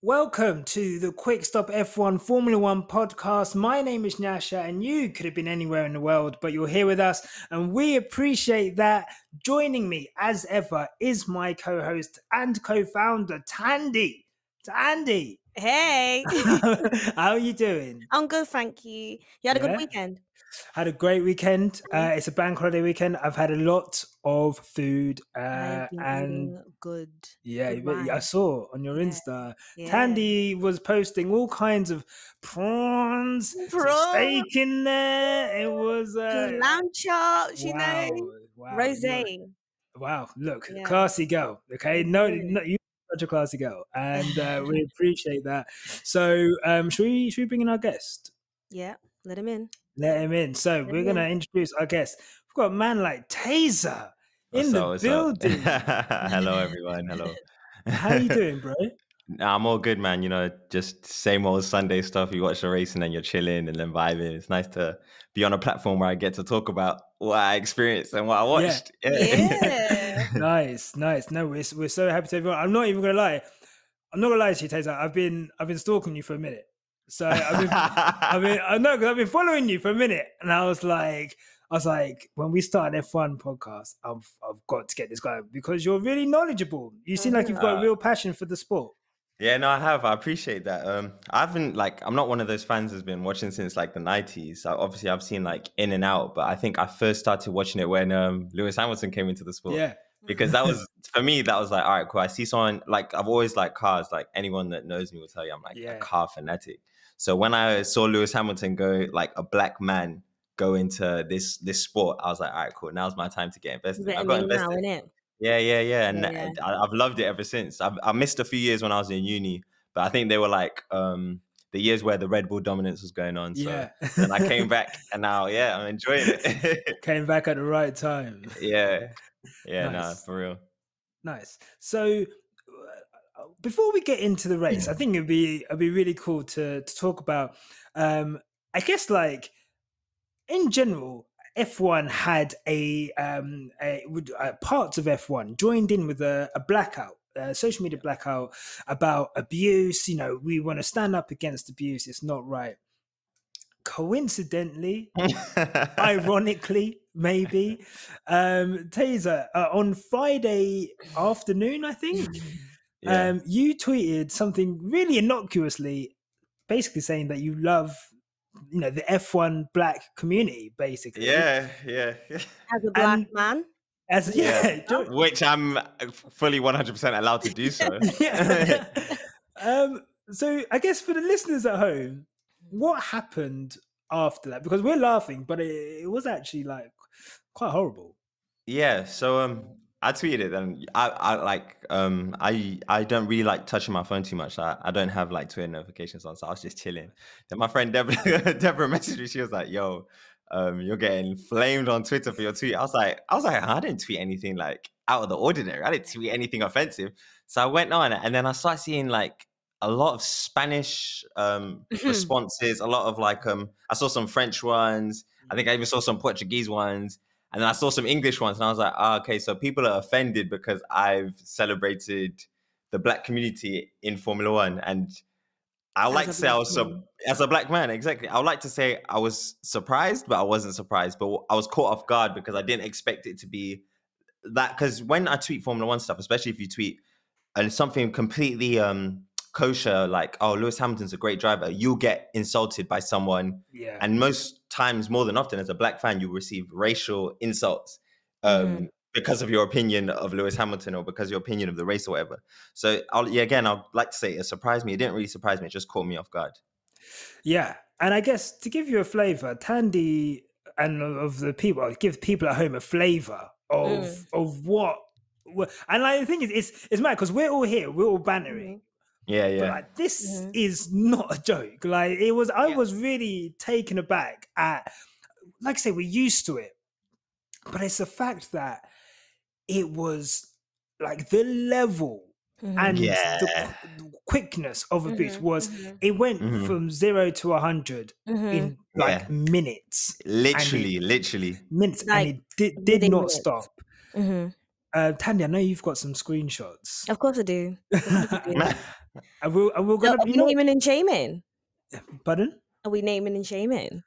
Welcome to the Quick Stop F1 Formula One podcast. My name is Nyasha, and you could have been anywhere in the world, but you're here with us, and we appreciate that. Joining me, as ever, is my co-host and co-founder, Thandie. Thandie, Hey, how are you doing? I'm good, thank you. You had a good Yeah, weekend? had a great weekend. It's a bank holiday weekend. I've had a lot of food, I've been and eating good yeah, I wine. saw on your Yeah, Insta, yeah. Thandie was posting all kinds of prawns, some Bro, steak in there. It was lamb chops, wow, rosé. wow. Look, Yeah. classy girl. Okay, no, you're such a classy girl, and we appreciate that. So, should we bring in our guest? Yeah, let him in. Let him in. So Let we're him gonna in. introduce our guest. We've got a man like Tazer in What's the up? What's up? building. Hello, everyone. Hello. How you doing, bro? Nah, I'm all good, man. Just same old Sunday stuff. You watch the race and then you're chilling and then vibing. It's nice to be on a platform where I get to talk about what I experienced and what I Yeah. watched. Yeah. Nice. No, we're so happy to everyone. I'm not even gonna lie. I'm not gonna lie to you, Taser. I've been stalking you for a minute. So I've been following you for a minute, and I was like, when we start an F1 podcast, I've got to get this guy because you're really knowledgeable. You seem like you've got a real passion for the sport. Yeah, no, I have. I appreciate that. I haven't I'm not one of those fans who's been watching since like the 90s. So obviously, I've seen like in and out, but I think I first started watching it when Lewis Hamilton came into the sport. Yeah. Because that was for me, that was like, all right, cool. I see someone like I've always liked cars. Like anyone that knows me will tell you I'm like a car fanatic. So when I saw Lewis Hamilton go, like a black man go into this sport, I was like, all right, cool. Now's my time to get invested. Let I him got in now, invested. innit? Yeah. And Yeah. I've loved it ever since. I missed a few years when I was in uni, but I think they were like the years where the Red Bull dominance was going on. So then I came back, and now I'm enjoying it. Came back at the right time. Yeah, Nice. nah, for real. Nice. So before we get into the race, I think it'd be really cool to talk about. I guess like in general, F1 had parts of F1 joined in with a blackout. Social media blackout about abuse. We want to stand up against abuse. It's not right. Coincidentally, ironically, maybe, Taser, on Friday afternoon, I think, you tweeted something really innocuously, basically saying that you love, the F1 black community, basically. Yeah. As a black man. Which I'm fully 100% allowed to do so. So I guess for the listeners at home, what happened after that? Because we're laughing, but it was actually like quite horrible. Yeah, so I tweeted it, and I don't really like touching my phone too much. I don't have like Twitter notifications on, so I was just chilling. Then my friend Deborah messaged me. She was like, "Yo, you're getting flamed on Twitter for your tweet." I was like, I didn't tweet anything like out of the ordinary. I didn't tweet anything offensive. So I went on, and then I started seeing like a lot of Spanish responses, a lot of I saw some French ones. I think I even saw some Portuguese ones. And then I saw some English ones, and I was like, okay, so people are offended because I've celebrated the black community in Formula One. And I like to say as a black man, exactly. I would like to say I was surprised, but I wasn't surprised. But I was caught off guard because I didn't expect it to be that. Because when I tweet Formula One stuff, especially if you tweet and something completely kosher, like, oh, Lewis Hamilton's a great driver, you'll get insulted by someone. Yeah. And most times, more than often, as a black fan, you'll receive racial insults because of your opinion of Lewis Hamilton or because of your opinion of the race or whatever. So, I'd like to say it surprised me. It didn't really surprise me. It just caught me off guard. Yeah. And I guess to give you a flavor, Thandie and of the people, give people at home a flavor of what. And I think it's mad because we're all here, we're all bantering. Yeah. But like, this is not a joke. Like it was, I was really taken aback at, like I say, we're used to it, but it's the fact that it was like the level and the quickness of abuse was. It went from 0 to 100 in like minutes. Literally minutes, like, and it did not stop. Thandie, I know you've got some screenshots. Of course I do. Of course I do. And we're So gonna, are we naming and shaming? pardon? Are we naming and shaming?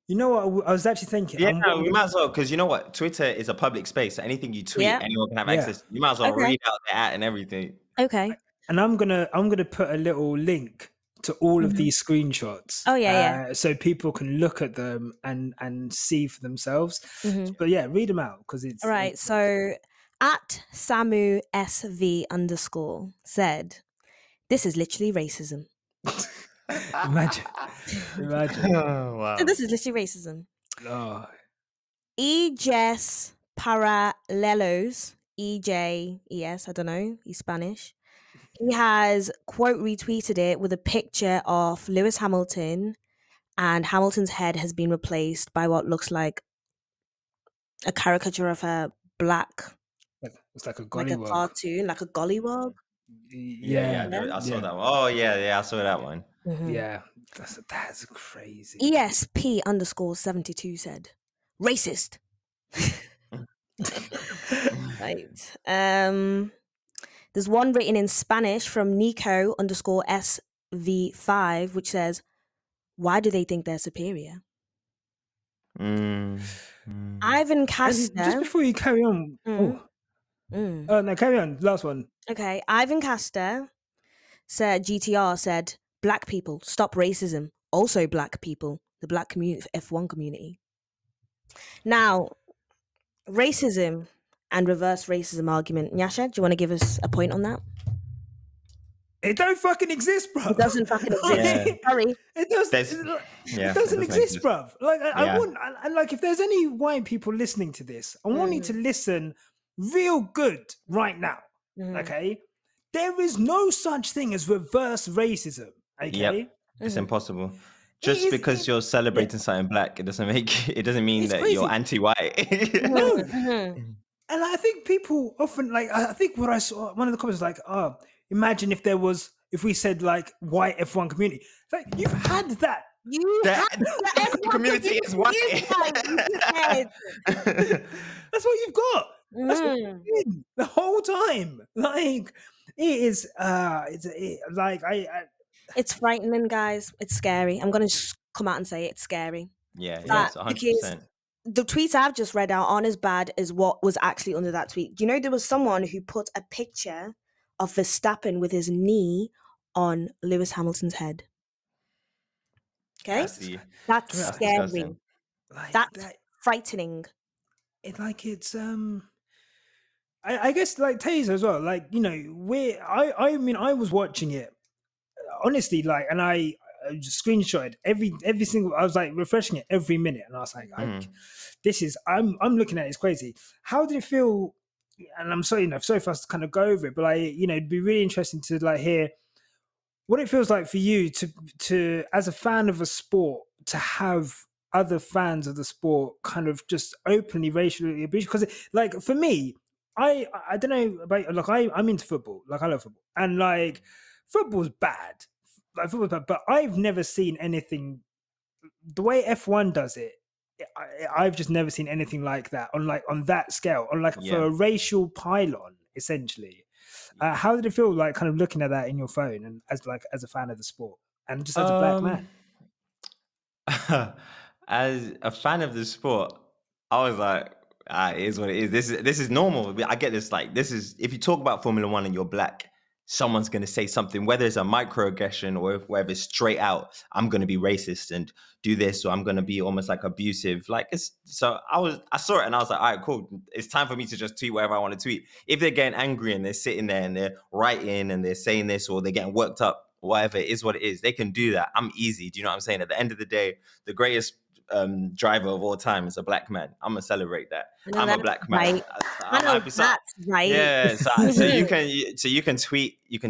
You know what? I was actually thinking. Yeah, we might as well, because you know what? Twitter is a public space. So anything you tweet, Yeah. anyone can have Yeah. access. You might as well Okay. read out the at and everything. Okay. And I'm gonna put a little link to all of these screenshots. Oh, yeah. So people can look at them and see for themselves. But yeah, read them out because it's All right. So at Samu SV _ said, "This is literally racism." imagine. Oh, wow. So this is literally racism. Oh, EJS Paralelos, EJES, I don't know, he's Spanish. He has quote retweeted it with a picture of Lewis Hamilton, and Hamilton's head has been replaced by what looks like a caricature of a black, it's like a like a gollywog. cartoon, like a gollywog. Yeah, I saw that one. Oh yeah, I saw that one. yeah. That's crazy. ESP _ 72 said, "Racist." Right. There's one written in Spanish from Nico _ SV5, which says, "Why do they think they're superior?" Ivan Caster. Just before you carry on. Oh no, carry on. Last one. Okay. Ivan Caster said, GTR said, "Black people, stop racism. Also black people, the black community, F1 community." Now, racism and reverse racism argument. Nyasha, do you want to give us a point on that? It don't fucking exist, bro. It doesn't fucking exist. Sorry. It doesn't exist, bruv. Like I want, and like if there's any white people listening to this, I want you to listen real good right now. Okay, there is no such thing as reverse racism. Okay, Yep. It's impossible. Just because you're celebrating something black, it doesn't mean It's that crazy. you're anti-white. No. And I think people often like. I think what I saw, one of the comments was like, "Oh, imagine if we said like white F1 community." It's like you've had that. The community is white. That's what you've got. That's what you've been the whole time. Like it is. It's frightening, guys. It's scary. I'm gonna just come out and say it's scary. Yeah, But 100%. The tweets I've just read out aren't as bad as what was actually under that tweet. Do you know there was someone who put a picture of Verstappen with his knee on Lewis Hamilton's head? Okay, that's scary. Disgusting. That's frightening. It's I guess like Tazer as well. Like I mean I was watching it honestly, like, and I just screenshotted every single. I was like refreshing it every minute, and I was like, "This is I'm looking at it, it's crazy." How did it feel? And I'm sorry for us to kind of go over it, but like it'd be really interesting to like hear what it feels like for you to as a fan of a sport to have other fans of the sport kind of just openly racially abuse. Because like for me, I don't know about like I'm into football, like I love football, and like football's bad. Like football's bad, but I've never seen anything the way F1 does it. I've just never seen anything like that on that scale, for a racial pylon, essentially. How did it feel like kind of looking at that in your phone and as a fan of the sport and just as a black man? As a fan of the sport, I was like, it is what it is. This is normal. I get this. Like, this is, if you talk about Formula One and you're black, someone's going to say something, whether it's a microaggression or whether it's straight out, I'm going to be racist and do this, or I'm going to be almost like abusive. Like, so I saw it and I was like, all right, cool. It's time for me to just tweet whatever I want to tweet. If they're getting angry and they're sitting there and they're writing and they're saying this, or they're getting worked up, whatever, it is what it is. They can do that. I'm easy. Do you know what I'm saying? At the end of the day, the greatest driver of all time is a black man. I'm gonna celebrate that. I'm a black man. Right. I know that's right. Yeah. So you can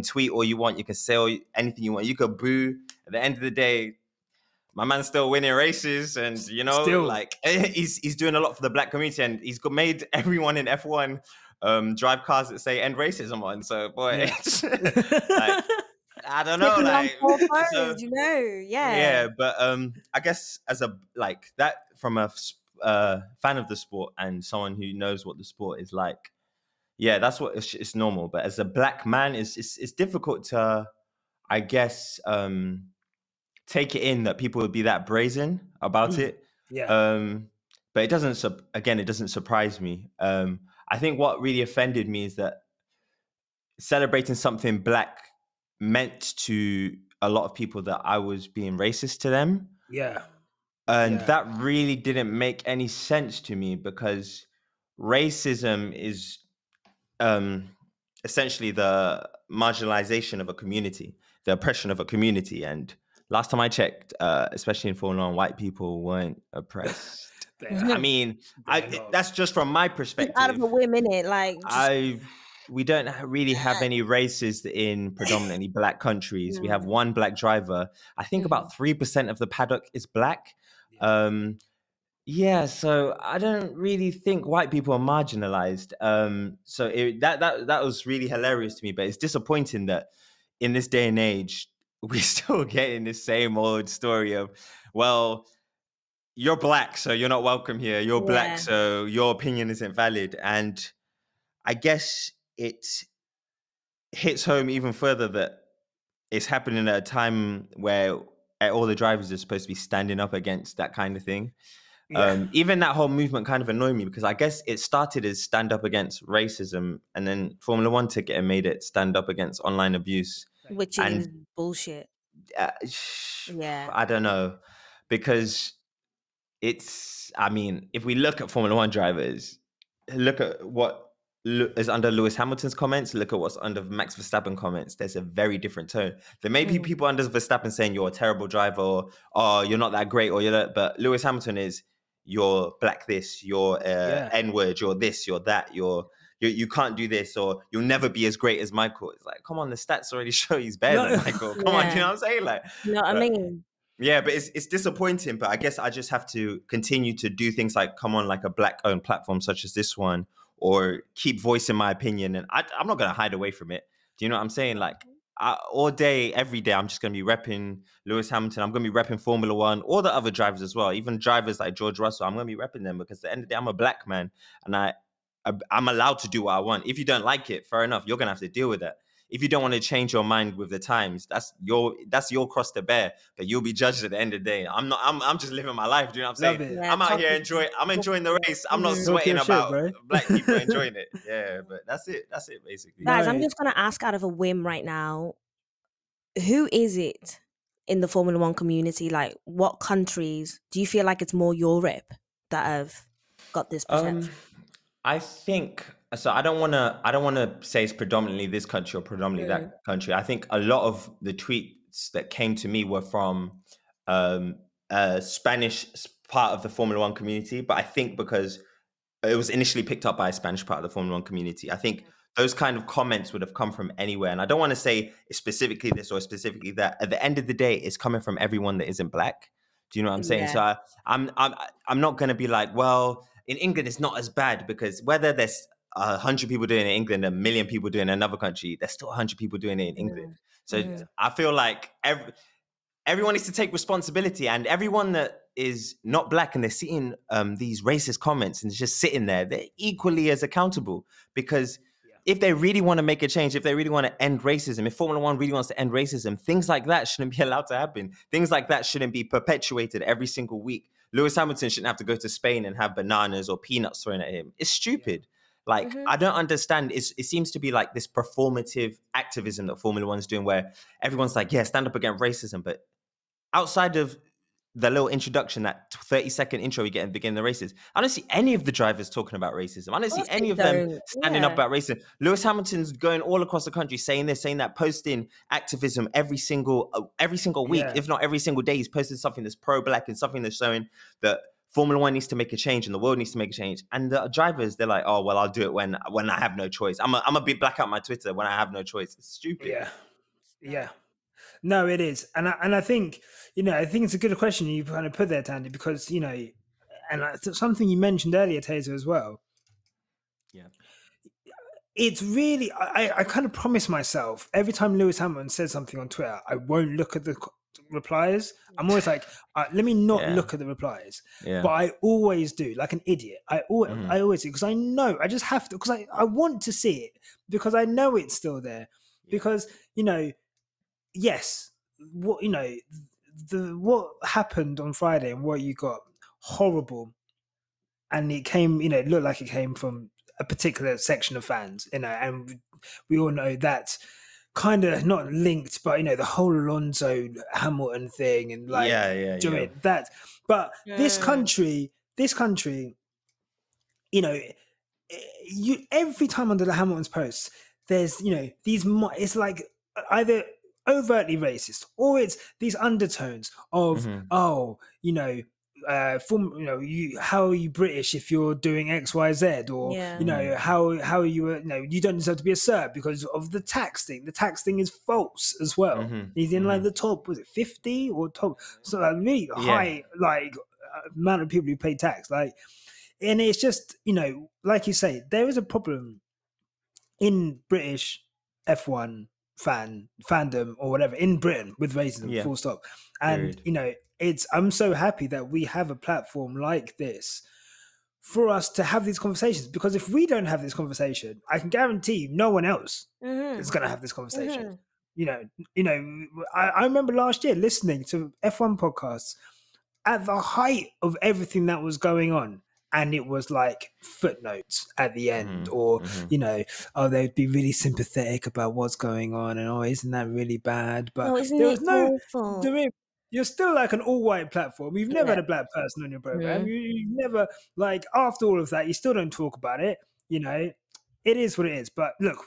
tweet all you want. You can say anything you want. You could boo. At the end of the day, my man's still winning races, and like he's doing a lot for the black community, and he's made everyone in F1 drive cars that say "end racism" on. So boy, like, I don't know, like, yeah, but I guess as a like that from a fan of the sport and someone who knows what the sport is like, yeah, that's what it's normal. But as a black man, it's difficult to, I guess, take it in that people would be that brazen about it. Yeah. But it doesn't. Again, it doesn't surprise me. I think what really offended me is that celebrating something black meant to a lot of people that I was being racist to them. Yeah. And Yeah. that really didn't make any sense to me, because racism is essentially the marginalization of a community, the oppression of a community. And last time I checked, especially in Formula One, white people weren't oppressed. I mean, that's just from my Just perspective. out of a whim, innit? Like, just, We don't really have any races in predominantly black countries. We have one black driver. I think about 3% of the paddock is black. Yeah, so I don't really think white people are marginalized. So that was really hilarious to me. But it's disappointing that in this day and age, we're still getting the same old story of, well, you're black, so you're not welcome here. You're black, yeah. so your opinion isn't valid. And I guess it hits home even further that it's happening at a time where all the drivers are supposed to be standing up against that kind of thing. Even that whole movement kind of annoyed me, because I guess it started as stand up against racism, and then Formula One took it and made it stand up against online abuse. Which And is bullshit. Yeah. I don't know, because I mean, if we look at Formula One drivers, look at what is under Lewis Hamilton's comments, look at what's under Max Verstappen comments, there's a very different tone. There may be people under Verstappen saying you're a terrible driver, or oh, you're not that great, or you're that, but Lewis Hamilton is, you're black this, you're N-word, you're this, you're that, you can't do this, or you'll never be as great as Michael. It's like, come on, the stats already show he's better than Michael. Come on, you know what I'm saying? Like, you know what I mean? Yeah, but it's disappointing. But I guess I just have to continue to do things like come on like a black-owned platform such as this one, or keep voicing my opinion. And I'm not going to hide away from it. Do you know what I'm saying? Like, all day, every day, I'm just going to be repping Lewis Hamilton. I'm going to be repping Formula One, all the other drivers as well. Even drivers like George Russell, I'm going to be repping them, because at the end of the day, I'm a black man, and I'm allowed to do what I want. If you don't like it, fair enough. You're going to have to deal with it. If you don't want to change your mind with the times, that's your cross to bear. But you'll be judged at the end of the day. I'm just living my life. Do you know what I'm saying? Yeah, I'm out here enjoying the race. I'm not sweating about black people enjoying it. Yeah, but that's it basically. Guys, I'm just gonna ask out of a whim right now, who is it in the Formula One community? Like, what countries do you feel like it's more Europe that have got this perception? I think so. I don't want to say it's predominantly this country or predominantly that country. I think a lot of the tweets that came to me were from a Spanish part of the Formula One community, but I think because it was initially picked up by a Spanish part of the Formula One community, I think those kind of comments would have come from anywhere. And I don't want to say it's specifically this or specifically that. At the end of the day, it's coming from everyone that isn't black. Do you know what I'm saying? Yeah. So I'm not going to be like, well, in England it's not as bad, because whether there's 100 people doing it in England, 1,000,000 people doing it in another country, there's still 100 people doing it in England. So I feel like everyone needs to take responsibility, and everyone that is not black and they're seeing these racist comments and just sitting there, they're equally as accountable. Because if they really want to make a change, if they really want to end racism, if Formula One really wants to end racism, things like that shouldn't be allowed to happen. Things like that shouldn't be perpetuated every single week. Lewis Hamilton shouldn't have to go to Spain and have bananas or peanuts thrown at him. It's stupid. Like, I don't understand. It seems to be like this performative activism that Formula One's doing, where everyone's like, yeah, stand up against racism. But outside of the little introduction, that 30-second intro we get at the beginning of the races, I don't see any of the drivers talking about racism. I don't see any of them standing up about racism. Lewis Hamilton's going all across the country saying this, saying that, posting activism every single week, if not every single day. He's posted something that's pro-black and something that's showing that Formula One needs to make a change and the world needs to make a change. And the drivers, they're like, oh, well, I'll do it when I have no choice. I'm a bit black out my Twitter when I have no choice. It's stupid. Yeah. No, it is. And I think, I think it's a good question you kind of put there, Thandie, because, and something you mentioned earlier, Tazer, as well. Yeah. It's really, I kind of promise myself every time Lewis Hamilton says something on Twitter, I won't look at replies. I'm always like, let me not Yeah. look at the replies. Yeah. But I always do, like an idiot. I Mhm. always do, because I know, I just have to, because I want to see it, because I know it's still there. Yeah. Because, you know, yes, what, you know, what happened on Friday and what you got, horrible. And it came, you know, it looked like it came from a particular section of fans, you know, and we all know that's kind of not linked, but, you know, the whole Alonso Hamilton thing and like, Yeah. do you know what I mean? That, but this country, you know, you every time under the Hamilton's posts, there's, you know, it's like either overtly racist or it's these undertones of, Mhm. oh, you know, you know, how are you British if you're doing XYZ, or Yeah. you know, how are you, you know, you don't deserve to be a Serb because of the tax thing. The tax thing is false as well. Mhm. He's in like the top, was it 50 or top, so like really Yeah. high, like amount of people who pay tax, like. And it's just, you know, like you say, there is a problem in British F1 fandom or whatever in Britain with racism, Yeah. full stop. And Period. you know, I'm so happy that we have a platform like this for us to have these conversations, because if we don't have this conversation, I can guarantee you no one else is going to have this conversation. You know, I remember last year listening to F1 podcasts at the height of everything that was going on, and it was like footnotes at the end, Mhm. or Mhm. you know, oh, they'd be really sympathetic about what's going on, and oh, isn't that really bad? But Oh, isn't there it was no, awful? you're still like an all-white platform. You've never Yeah. had a black person on your program. Mhm. You've never, like, after all of that, you still don't talk about it. You know, it is what it is. But look,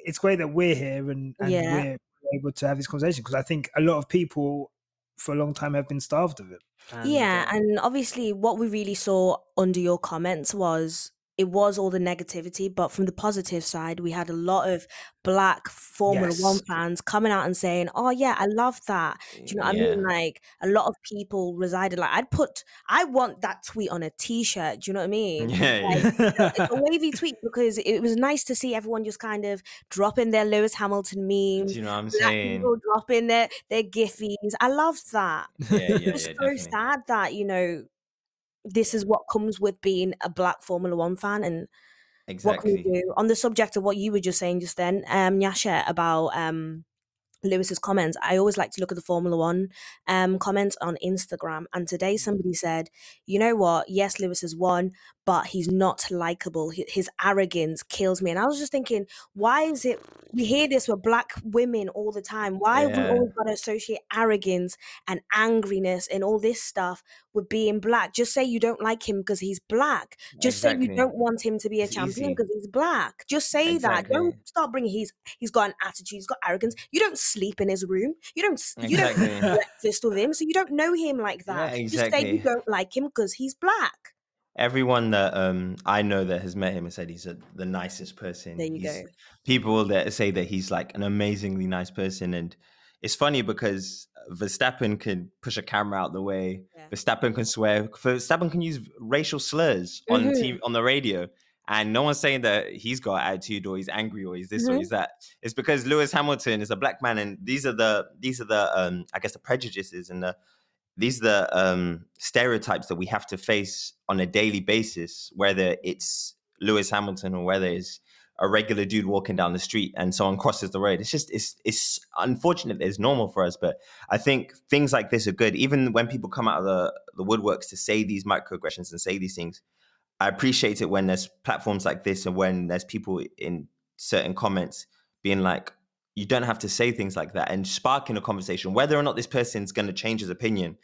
it's great that we're here and Yeah. we're able to have this conversation, because I think a lot of people for a long time have been starved of it. And, Yeah, and obviously what we really saw under your comments was it was all the negativity, but from the positive side, we had a lot of black Formula One yes, fans coming out and saying, "Oh yeah, I love that." Do you know what I Yeah. mean? Like a lot of people resided. Like I want that tweet on a T-shirt. Do you know what I mean? Yeah. Like Yeah. it's a wavy tweet, because it was nice to see everyone just kind of dropping their Lewis Hamilton Do memes, you know what I'm black saying? people dropping their giffies. I love that. Yeah. It's Yeah. so Definitely. sad that, you know, this is what comes with being a black Formula One fan. And what can we Exactly. do? On the subject of what you were just saying just then, Nyasha, about Lewis's comments, I always like to look at the Formula One comments on Instagram. And today somebody said, you know what? Yes, Lewis has won, but he's not likable. His arrogance kills me. And I was just thinking, why is it we hear this with black women all the time? Why have we Yeah. always got to associate arrogance and angriness and all this stuff with being black? Just say you don't like him because he's black. Just say you Exactly. don't want him to be a It's champion easy. because he's black. Just say that. Exactly. Don't start bringing he's got an attitude, he's got arrogance. You don't sleep in his room. You don't Exactly. eat breakfast with him, so you don't know him like Yeah. that. Just say you Exactly. don't like him because he's black. Everyone that I know that has met him has said he's the nicest person. There you He's go. people that say that he's like an amazingly nice person, and it's funny because Verstappen can push a camera out the way. Yeah. Verstappen can swear. Verstappen can use racial slurs on Mhm. TV, on the radio, and no one's saying that he's got attitude or he's angry or he's this or he's that. It's because Lewis Hamilton is a black man, and these are the I guess the prejudices and these are the stereotypes that we have to face on a daily basis, whether it's Lewis Hamilton or whether it's a regular dude walking down the street and someone crosses the road. It's just it's unfortunate that it's normal for us, but I think things like this are good. Even when people come out of the woodworks to say these microaggressions and say these things, I appreciate it when there's platforms like this and when there's people in certain comments being like, you don't have to say things like that, and sparking a conversation. Whether or not this person's going to change his opinion,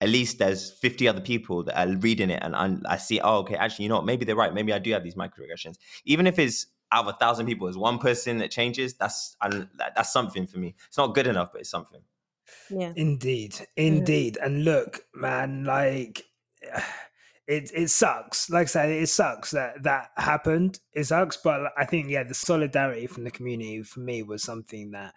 at least there's 50 other people that are reading it, and I see, oh, okay, actually, you know what? Maybe they're right. Maybe I do have these microaggressions. Even if it's out of 1,000 people, there's one person that changes. That's something for me. It's not good enough, but it's something. Yeah. Indeed. And look, man, like it sucks. Like I said, it sucks that happened. It sucks, but I think the solidarity from the community for me was something that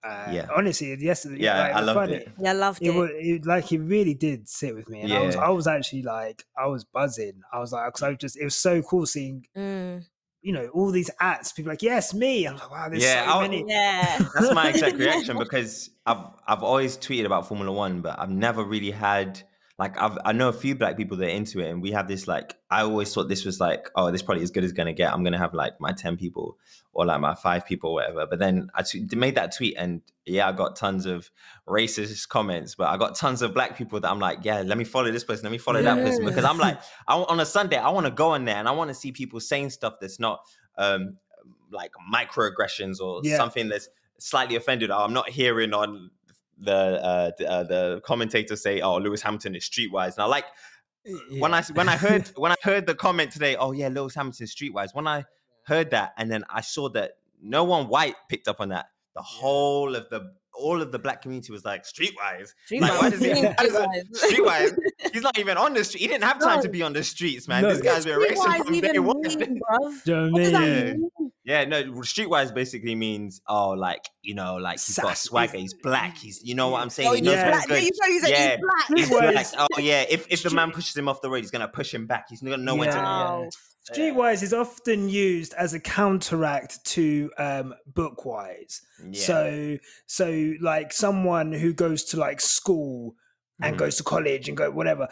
Yeah. honestly yesterday, Yeah, like I loved funny. it. Yeah, I loved It it. was like it really did sit with me, and Yeah. I was actually like I was buzzing. I was like, because it was so cool seeing Mm. all these ads. People like, yes, me. I'm like, wow, there's so many. Yeah. That's my exact reaction, because I've always tweeted about Formula One, but I've never really had I know a few black people that are into it, and we have this I always thought this was oh, this probably as good as gonna get. I'm gonna have my 10 people or my 5 people or whatever. But then I made that tweet, and I got tons of racist comments, but I got tons of black people that I'm like, yeah, let me follow this person, let me follow that person, because I'm like, on a Sunday I want to go on there and I want to see people saying stuff that's not microaggressions or something that's slightly offended. I'm not hearing on the commentators say, oh, Lewis Hamilton is streetwise. Now, when I heard the comment today, oh yeah, Lewis Hamilton is streetwise. When I heard that, and then I saw that no one white picked up on that, all of the black community was like, streetwise. Why does he streetwise? He's not even on the street. He didn't have time to be on the streets, man. This guy's been racing from day one. Yeah, no, streetwise basically means, he's got swagger, he's black, he's, you know what I'm saying? He knows what's good. He's black. Oh yeah, if the man pushes him off the road, he's gonna push him back. He's gonna know when to. Streetwise is often used as a counteract to bookwise. So someone who goes to school and goes to college and go whatever,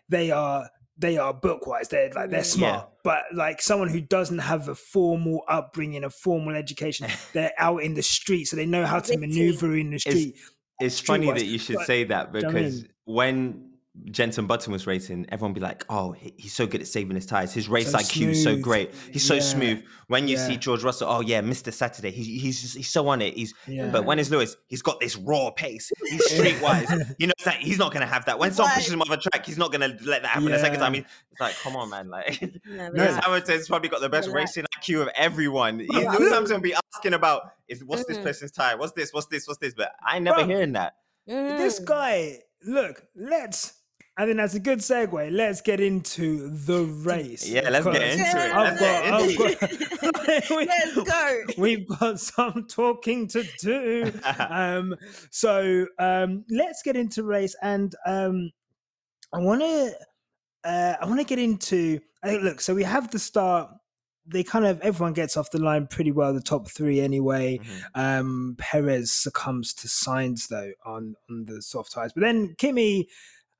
they are bookwise. They're smart. But someone who doesn't have a formal upbringing, a formal education, they're out in the street, so they know how to maneuver in the street. It's funny that you should say that, because when Jenson Button was racing, everyone be like, oh, he's so good at saving his tires. His race IQ is so great. He's so smooth. When you see George Russell, oh yeah, Mr. Saturday, he's so on it. But when it's Lewis, he's got this raw pace. He's streetwise. He's not gonna have that. When someone pushes him off a track, he's not gonna let that happen. The second time, it's like, come on, man. Lewis Hamilton's probably got the best racing IQ of everyone. Lewis Hamilton will be asking about, what's this person's tire? What's this? But I ain't never hearing that. This guy, look, and then that's a good segue. Let's get into the race. Yeah, let's get into it. Let's go. We've got some talking to do. So let's get into race, and I want to get into. Look, so we have the start. Everyone gets off the line pretty well, the top 3 anyway. Perez succumbs to Sainz though on the soft tires, but then Kimi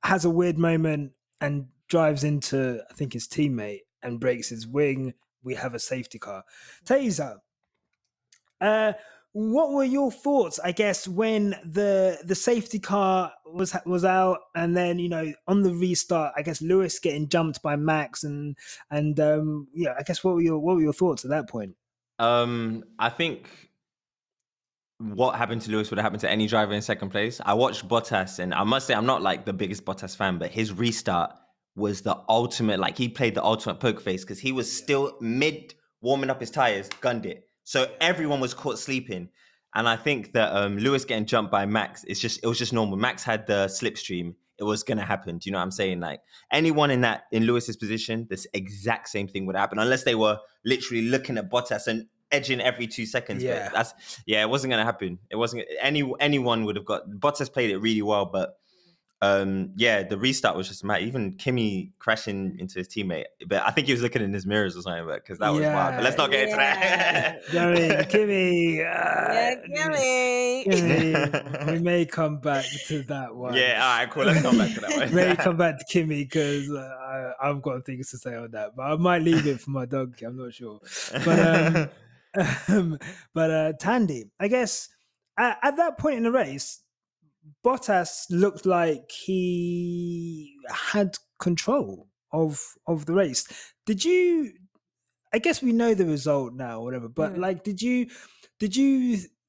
has a weird moment and drives into, I think, his teammate and breaks his wing. We have a safety car. Tazer, what were your thoughts, I guess, when the safety car was out, and then on the restart, I guess Lewis getting jumped by Max, and I guess what were your thoughts at that point? I think what happened to Lewis would have happened to any driver in second place. I watched Bottas, and I must say I'm not the biggest Bottas fan, but his restart was the ultimate. He played the ultimate poker face, because he was still mid warming up his tires, gunned it. So everyone was caught sleeping. And I think that Lewis getting jumped by Max, it was just normal. Max had the slipstream. It was gonna happen. Do you know what I'm saying? Anyone in Lewis's position, this exact same thing would happen, unless they were literally looking at Bottas and edging every 2 seconds. Yeah. But it wasn't going to happen. It wasn't. Anyone would have got. Bottas played it really well, but the restart was just mad. Even Kimi crashing into his teammate, but I think he was looking in his mirrors or something, because that was wild. But let's not get into that. Kimi. Kimi. We may come back to that one. Yeah, all right, cool. Let's come back to that one. May come back to Kimi, because I've got things to say on that, but I might leave it for my dog. I'm not sure. But Thandie, I guess at that point in the race, Bottas looked like he had control of the race. Did you? I guess we know the result now, or whatever. But did you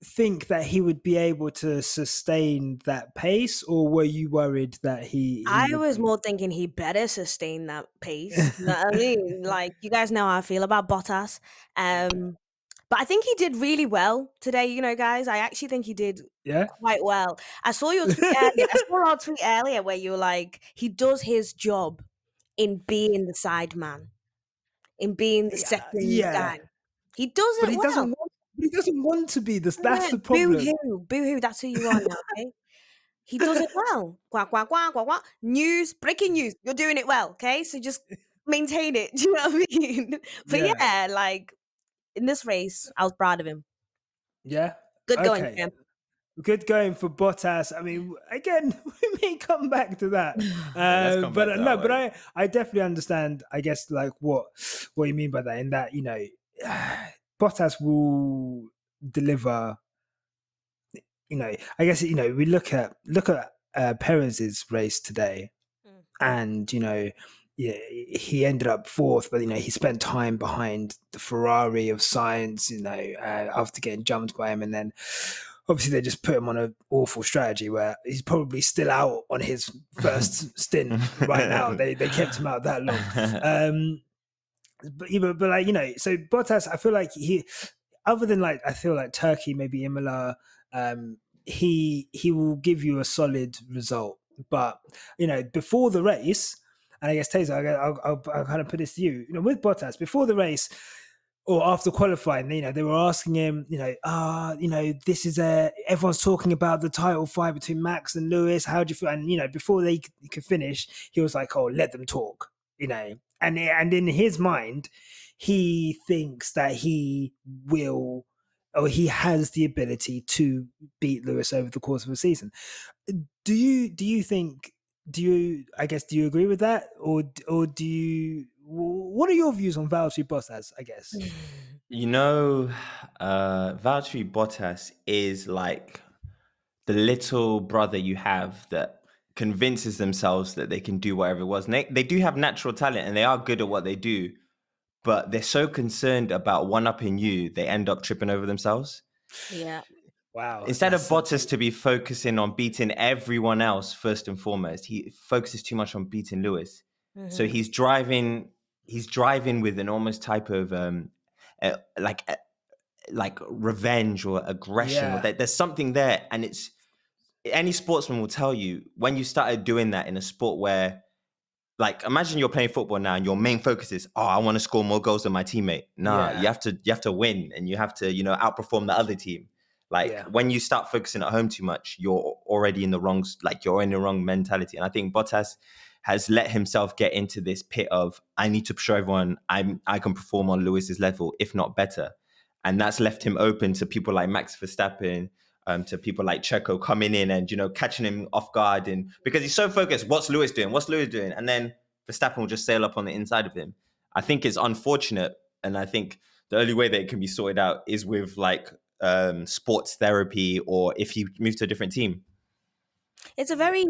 think that he would be able to sustain that pace, or were you worried that he I was more thinking he better sustain that pace. You know what I mean? You guys know how I feel about Bottas. But I think he did really well today, guys. I actually think he did quite well. I saw your tweet earlier. I saw our tweet earlier where you were like, he does his job in being the side man, in being the second guy. He does it well. He doesn't want to be this. That's the problem. Boo-hoo. That's who you are now, okay? He does it well. Quack, quack, quack, quack, quack. Breaking news. You're doing it well, okay? So just maintain it. Do you know what I mean? But in this race, I was proud of him. Yeah. Good going, Okay. champ. Good going for Bottas. I mean, again, we may come back to that, Yeah, let's come back to that but one. I definitely understand. I guess like what you mean by that. In that, Bottas will deliver. I guess we look at Perez's race today, and yeah, he ended up fourth, but he spent time behind the Ferrari of science, after getting jumped by him, and then obviously they just put him on an awful strategy where he's probably still out on his first stint right now. They kept him out that long. But like so Bottas, I feel like he, other than like I feel like Turkey, maybe Imola, he will give you a solid result. But before the race, and I guess Tazer, I'll kind of put this to you. With Bottas before the race or after qualifying, they were asking him, this is everyone's talking about the title fight between Max and Lewis. How do you feel? And before they could finish, he was like, "Oh, let them talk," and in his mind, he thinks that he will, or he has the ability to beat Lewis over the course of a season. Do you think? Do you agree with that, or do you? What are your views on Valtteri Bottas? I guess. Valtteri Bottas is like the little brother you have that convinces themselves that they can do whatever it was. And they do have natural talent and they are good at what they do, but they're so concerned about one-upping you, they end up tripping over themselves. Yeah. Wow. Instead of Bottas to be focusing on beating everyone else first and foremost, he focuses too much on beating Lewis. Mm-hmm. So he's driving with an almost type of like revenge or aggression, or there's something there. And it's, any sportsman will tell you, when you started doing that in a sport where, like, imagine you're playing football now and your main focus is, I want to score more goals than my teammate. Nah, you have to win, and you have to, outperform the other team. Like when you start focusing at home too much, you're already in the wrong, you're in the wrong mentality. And I think Bottas has let himself get into this pit of, I need to show everyone I can perform on Lewis's level, if not better. And that's left him open to people like Max Verstappen, to people like Checo coming in and, catching him off guard. And because he's so focused, what's Lewis doing? And then Verstappen will just sail up on the inside of him. I think it's unfortunate. And I think the only way that it can be sorted out is with like sports therapy, or if he moves to a different team. It's a very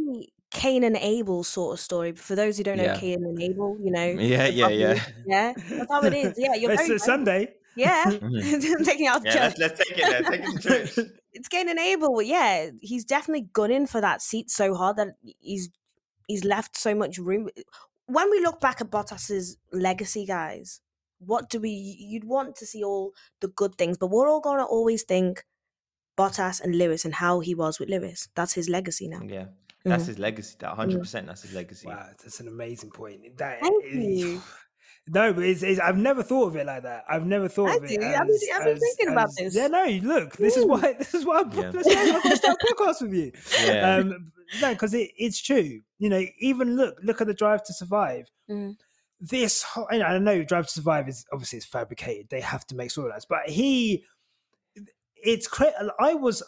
Cain and Abel sort of story. But for those who don't know Cain and Abel, Yeah. That's how it is. Yeah, you're very right. Sunday. Yeah, taking out the church. Let's take it there. Take it to church. It's Cain and Abel. Yeah, he's definitely gunning for that seat so hard that he's left so much room. When we look back at Bottas's legacy, guys, what do you'd want to see all the good things, but we're all gonna always think Bottas and Lewis and how he was with Lewis. That's his legacy now. Yeah, that's his legacy. That 100%. That's his legacy. Wow, that's an amazing point. Thank you. No, but I've never thought of it like that. I've never thought of it. I've been thinking about this. Yeah, no, look, this is why I'm going to start a podcast with you. Yeah. No, because it's true. Even look at the Drive to Survive. This whole, I know Drive to Survive is obviously it's fabricated. They have to make storylines, but it's crazy. I was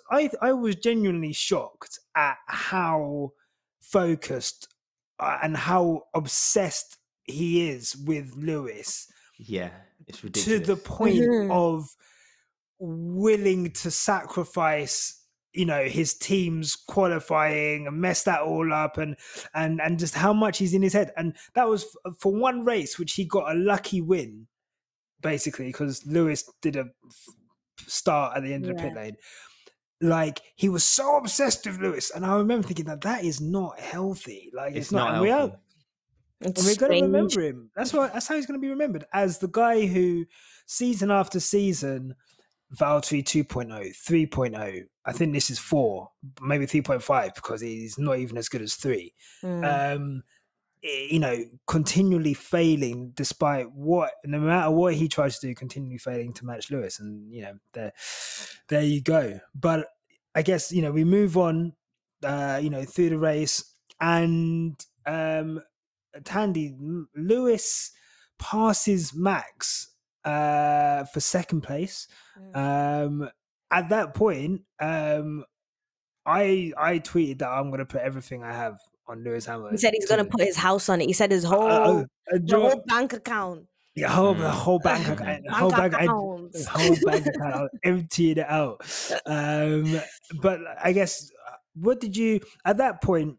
genuinely shocked at how focused and how obsessed he is with Lewis. Yeah, it's ridiculous. To the point of willing to sacrifice, his team's qualifying and mess that all up, and just how much he's in his head. And that was for one race, which he got a lucky win, basically, because Lewis did a start at the end of the pit lane. Like, he was so obsessed with Lewis, and I remember thinking that is not healthy. Like, it's not healthy. And we're going to remember him. That's how he's going to be remembered, as the guy who, season after season, Valtteri 2.0, 3.0. I think this is 4, maybe 3.5, because he's not even as good as 3. Continually failing, despite no matter what he tries to do, continually failing to match Lewis. And there you go. But I guess we move on, through the race, and Thandie, Lewis passes Max for second place. At that point, I tweeted that I'm going to put everything I have on Lewis Hamilton. He said he's going to put his house on it. He said his oh, whole the Joe- whole bank account. the whole bank account, Accounts. whole bank account, I was emptying it out. But I guess, what did you at that point?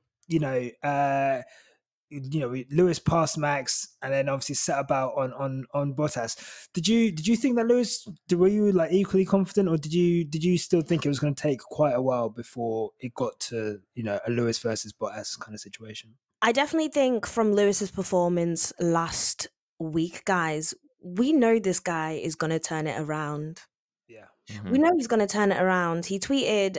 Lewis passed Max, and then obviously set about on Bottas. Did you think that Lewis? Were you like equally confident, or did you still think it was going to take quite a while before it got to a Lewis versus Bottas kind of situation? I definitely think from Lewis's performance last week, guys, we know this guy is going to turn it around. Yeah. We know he's going to turn it around. He tweeted,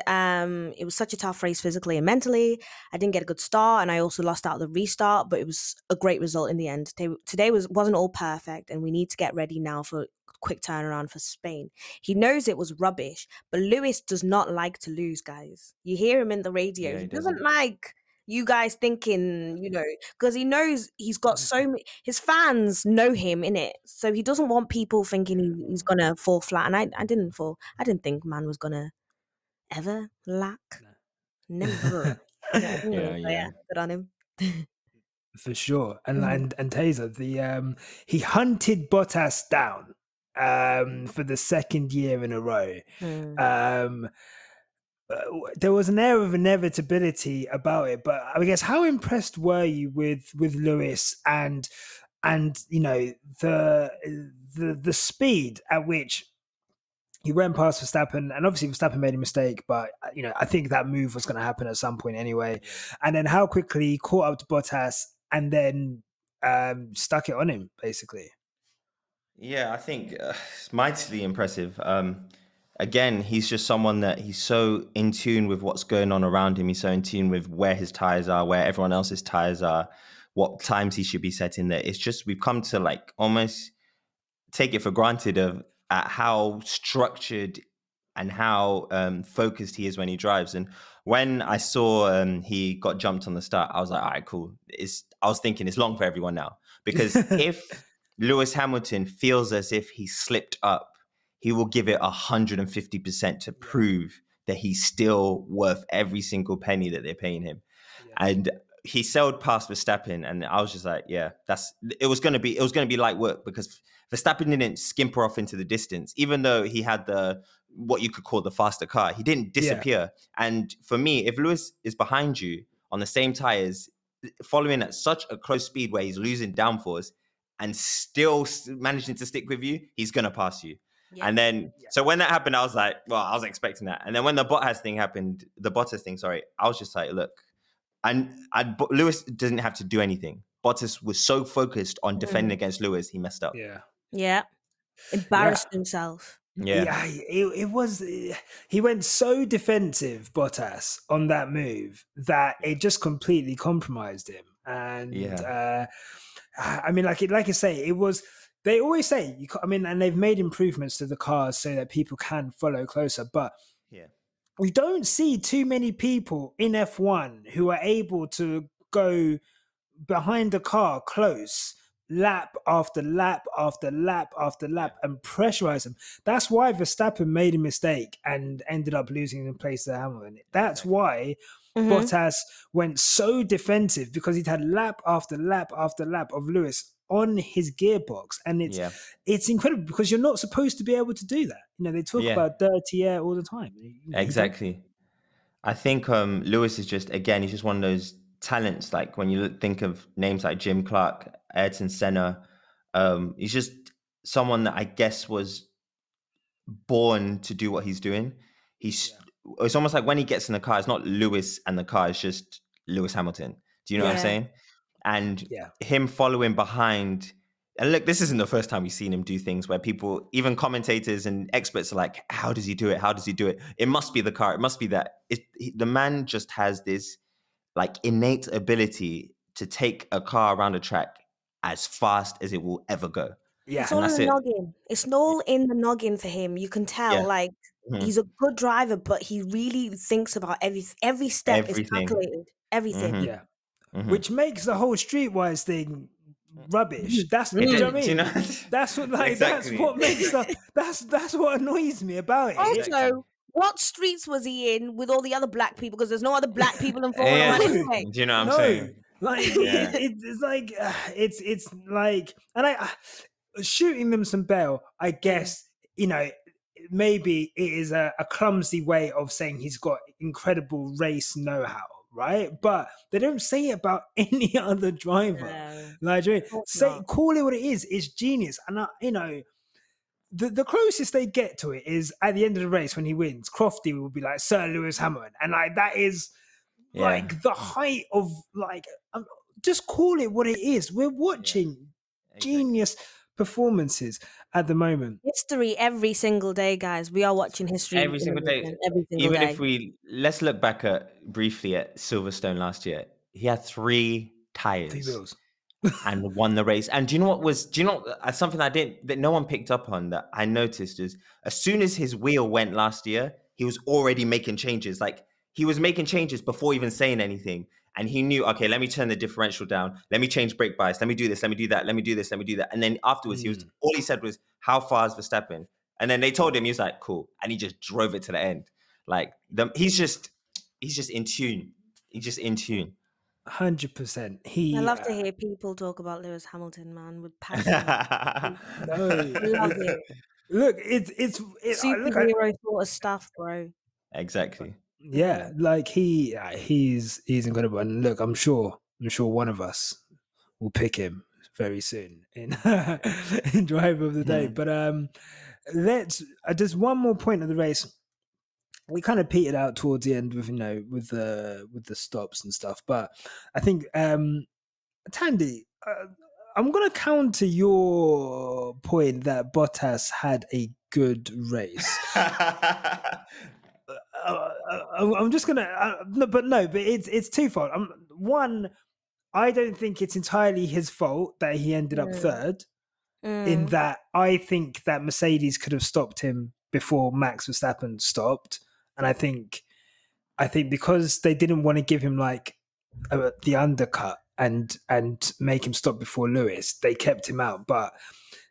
it was such a tough race physically and mentally. I didn't get a good start, and I also lost out the restart, but it was a great result in the end. Today wasn't all perfect, and we need to get ready now for a quick turnaround for Spain. He knows it was rubbish, but Lewis does not like to lose, guys. You hear him in the radio. Yeah, he he doesn't doesn't. like you guys thinking, because he knows he's got so many, his fans know him in it. So he doesn't want people thinking he's going to fall flat. And I didn't think man was going to ever lack. Never. Yeah. Good on him. For sure. And Tazer, he hunted Bottas down for the second year in a row. There was an air of inevitability about it, but I guess, how impressed were you with Lewis and the speed at which he went past Verstappen? And obviously Verstappen made a mistake, but I think that move was going to happen at some point anyway. And then how quickly he caught up to Bottas and then stuck it on him, basically. Yeah, I think it's mightily impressive. Again, he's just someone that he's so in tune with what's going on around him. He's so in tune with where his tires are, where everyone else's tires are, what times he should be setting there. It's just, we've come to like almost take it for granted at how structured and how focused he is when he drives. And when I saw he got jumped on the start, I was like, all right, cool. I was thinking it's long for everyone now, because if Lewis Hamilton feels as if he slipped up, he will give it 150% to prove that he's still worth every single penny that they're paying him. Yeah. And he sailed past Verstappen, and I was just like, yeah, it was going to be light work, because Verstappen didn't skimper off into the distance, even though he had what you could call the faster car. He didn't disappear. Yeah. And for me, if Lewis is behind you on the same tires, following at such a close speed where he's losing downforce and still managing to stick with you, he's going to pass you. Yeah. And then, so when that happened, I was like, well, I was expecting that. And then when the Bottas thing happened, I was just like, look, and Lewis didn't have to do anything. Bottas was so focused on defending against Lewis, he messed up. Yeah. Embarrassed himself. Yeah, it was. He went so defensive, Bottas, on that move that it just completely compromised him. And I mean, like I say, it was. They always say, and they've made improvements to the cars so that people can follow closer, but we don't see too many people in F1 who are able to go behind the car close, lap after lap after lap after lap, and pressurize them. That's why Verstappen made a mistake and ended up losing in place to Hamilton. That's why Bottas went so defensive, because he'd had lap after lap after lap of Lewis on his gearbox. And it's incredible, because you're not supposed to be able to do that. They talk about dirty air all the time. Exactly. I think Lewis is just, again, he's just one of those talents. Like when you think of names like Jim Clark, Ayrton Senna, he's just someone that I guess was born to do what he's doing. It's almost like when he gets in the car, it's not Lewis and the car, it's just Lewis Hamilton. Do you know what I'm saying? And him following behind. And look, this isn't the first time we've seen him do things where people, even commentators and experts, are like, how does he do it? How does he do it? It must be the car. It must be that. The man just has this like innate ability to take a car around a track as fast as it will ever go. Yeah, it's all in the noggin. It's all in the noggin for him. You can tell, he's a good driver, but he really thinks about every step is calculated. Everything. Which makes the whole streetwise thing rubbish. That's It do you know did- what I do you mean? know? That's what Exactly. that's what makes that's what annoys me about it. Also, what streets was he in with all the other black people? Because there's no other black people in Formula Yeah. One anyway. Do you know what I'm No, saying? like Yeah. it's like it's like, and I shooting them some bail. I guess maybe it is a clumsy way of saying he's got incredible race know-how, right? But they don't say it about any other driver. No, Like, of course not. call it what it is. It's genius, and the closest they get to it is at the end of the race when he wins. Crofty will be like Sir Lewis Hamilton, and like that is Yeah. like the height of like just call it what it is. We're watching genius performances at the moment. History every single day, guys. We are watching history Every in single day. motion every single Even day. if let's look back briefly at Silverstone last year. He had 3 tires. 3 wheels. And won the race. And do you know something that no one picked up on that I noticed is as soon as his wheel went last year, he was already making changes. Like he was making changes before even saying anything. And he knew, okay, let me turn the differential down. Let me change brake bias. Let me do this. Let me do that. Let me do this. Let me do that. And then afterwards, all he said was, how far is Verstappen? And then they told him, he was like, cool. And he just drove it to the end. Like he's just in tune. He's just in tune. 100%. I love to hear people talk about Lewis Hamilton, man, with passion. No, love it. Look, it's Superhero sort of stuff, bro. Exactly. yeah, like he's incredible. And look, I'm sure one of us will pick him very soon in in driver of the day. But let's just one more point of the race. We kind of petered out towards the end with with the stops and stuff, but I think Thandie, I'm gonna counter your point that Bottas had a good race. I'm just gonna, but it's twofold. One, I don't think it's entirely his fault that he ended up third. In that, I think that Mercedes could have stopped him before Max Verstappen stopped, and I think because they didn't want to give him like the undercut and make him stop before Lewis, they kept him out. But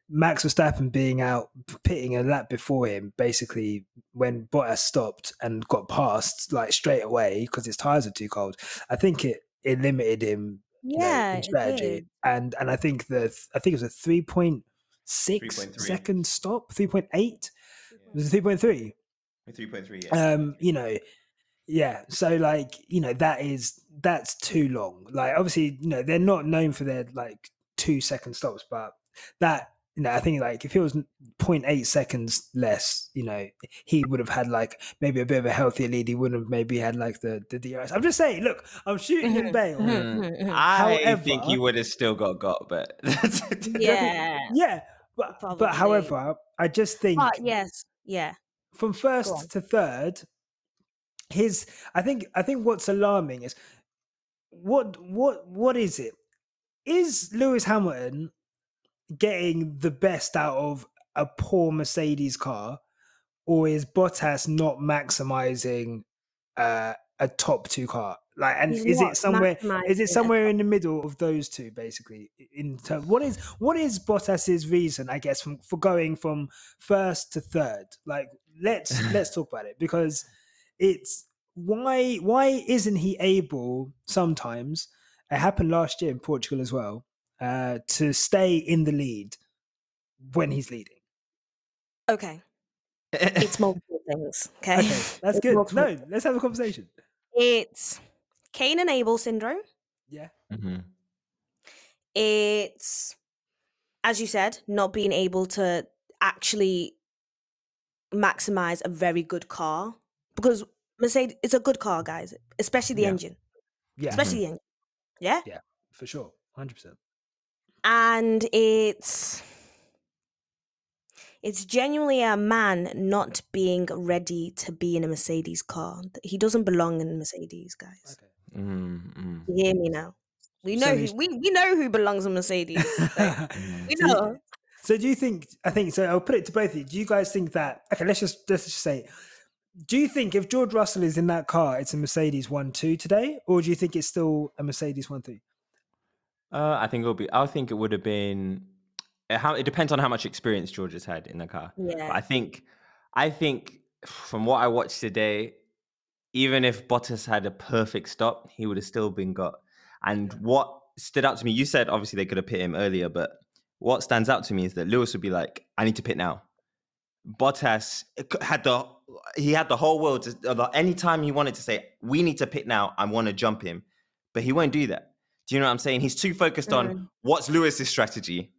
Max Verstappen being out, pitting a lap before him, basically when Bottas stopped and got past like straight away because his tires are too cold, I think it limited him. Yeah, in strategy, and I think it was a 3.6 second stop, 3.8. It was a 3.3. 3.3. Yeah. So like, that's too long. Like obviously, they're not known for their like 2-second stops, but that, I think like if it was 0.8 seconds less, he would have had like maybe a bit of a healthier lead. He wouldn't have maybe had like the DRS. I'm just saying, look, I'm shooting in bail. I think he would have still got, but yeah. But however, I just think yes, yeah. From first to third, I think what's alarming is what is it? Is Lewis Hamilton getting the best out of a poor Mercedes car, or is Bottas not maximizing a top 2 car? Like, and is it somewhere in the middle of those two, basically? In terms, what is Bottas's reason, I guess, for going from first to third? Like, let's talk about it, because it's why isn't he able sometimes? It happened last year in Portugal as well, to stay in the lead when he's leading. Okay. It's multiple things. Okay, that's good. No, let's have a conversation. It's Cain and Abel syndrome. Yeah. It's, as you said, not being able to actually maximize a very good car, because Mercedes, it's a good car, guys, especially the engine. Yeah. Especially the engine. Yeah? Yeah, for sure. 100%. And it's genuinely a man not being ready to be in a Mercedes car. He doesn't belong in a Mercedes, guys. Okay. You hear me now? We know we know who belongs in Mercedes. We know. So do you think? So. I'll put it to both of you. Do you guys think that? Okay, let's just say. Do you think if George Russell is in that car, it's a Mercedes 1.2 today, or do you think it's still a Mercedes 1.3? I think it'll be. I think it would have been. It depends on how much experience George has had in the car. Yeah. But I think from what I watched today, even if Bottas had a perfect stop, he would have still been got. And what stood out to me, you said obviously they could have pit him earlier, but what stands out to me is that Lewis would be like, "I need to pit now." Bottas had the whole world. Anytime he wanted to say, "We need to pit now," I want to jump him, but he won't do that. Do you know what I'm saying? He's too focused on what's Lewis's strategy.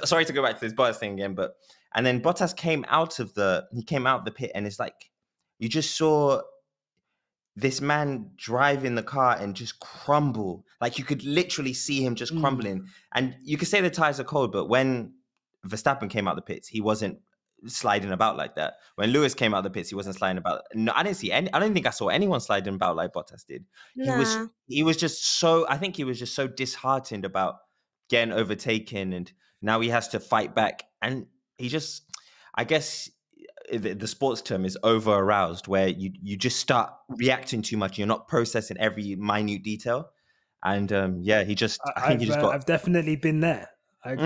Sorry to go back to this Bottas thing again, and then Bottas came out of the pit, and it's like you just saw this man driving the car and just crumble. Like you could literally see him just crumbling. And you could say the tires are cold, but when Verstappen came out the pits, he wasn't sliding about like that. When Lewis came out the pits, he wasn't sliding about. No, I don't think I saw anyone sliding about like Bottas did. Nah. He was just so, I think he was just so disheartened about getting overtaken, and now he has to fight back. And he just, I guess the sports term is over aroused, where you just start reacting too much. You're not processing every minute detail. And I think he just got. I've definitely been there. I agree.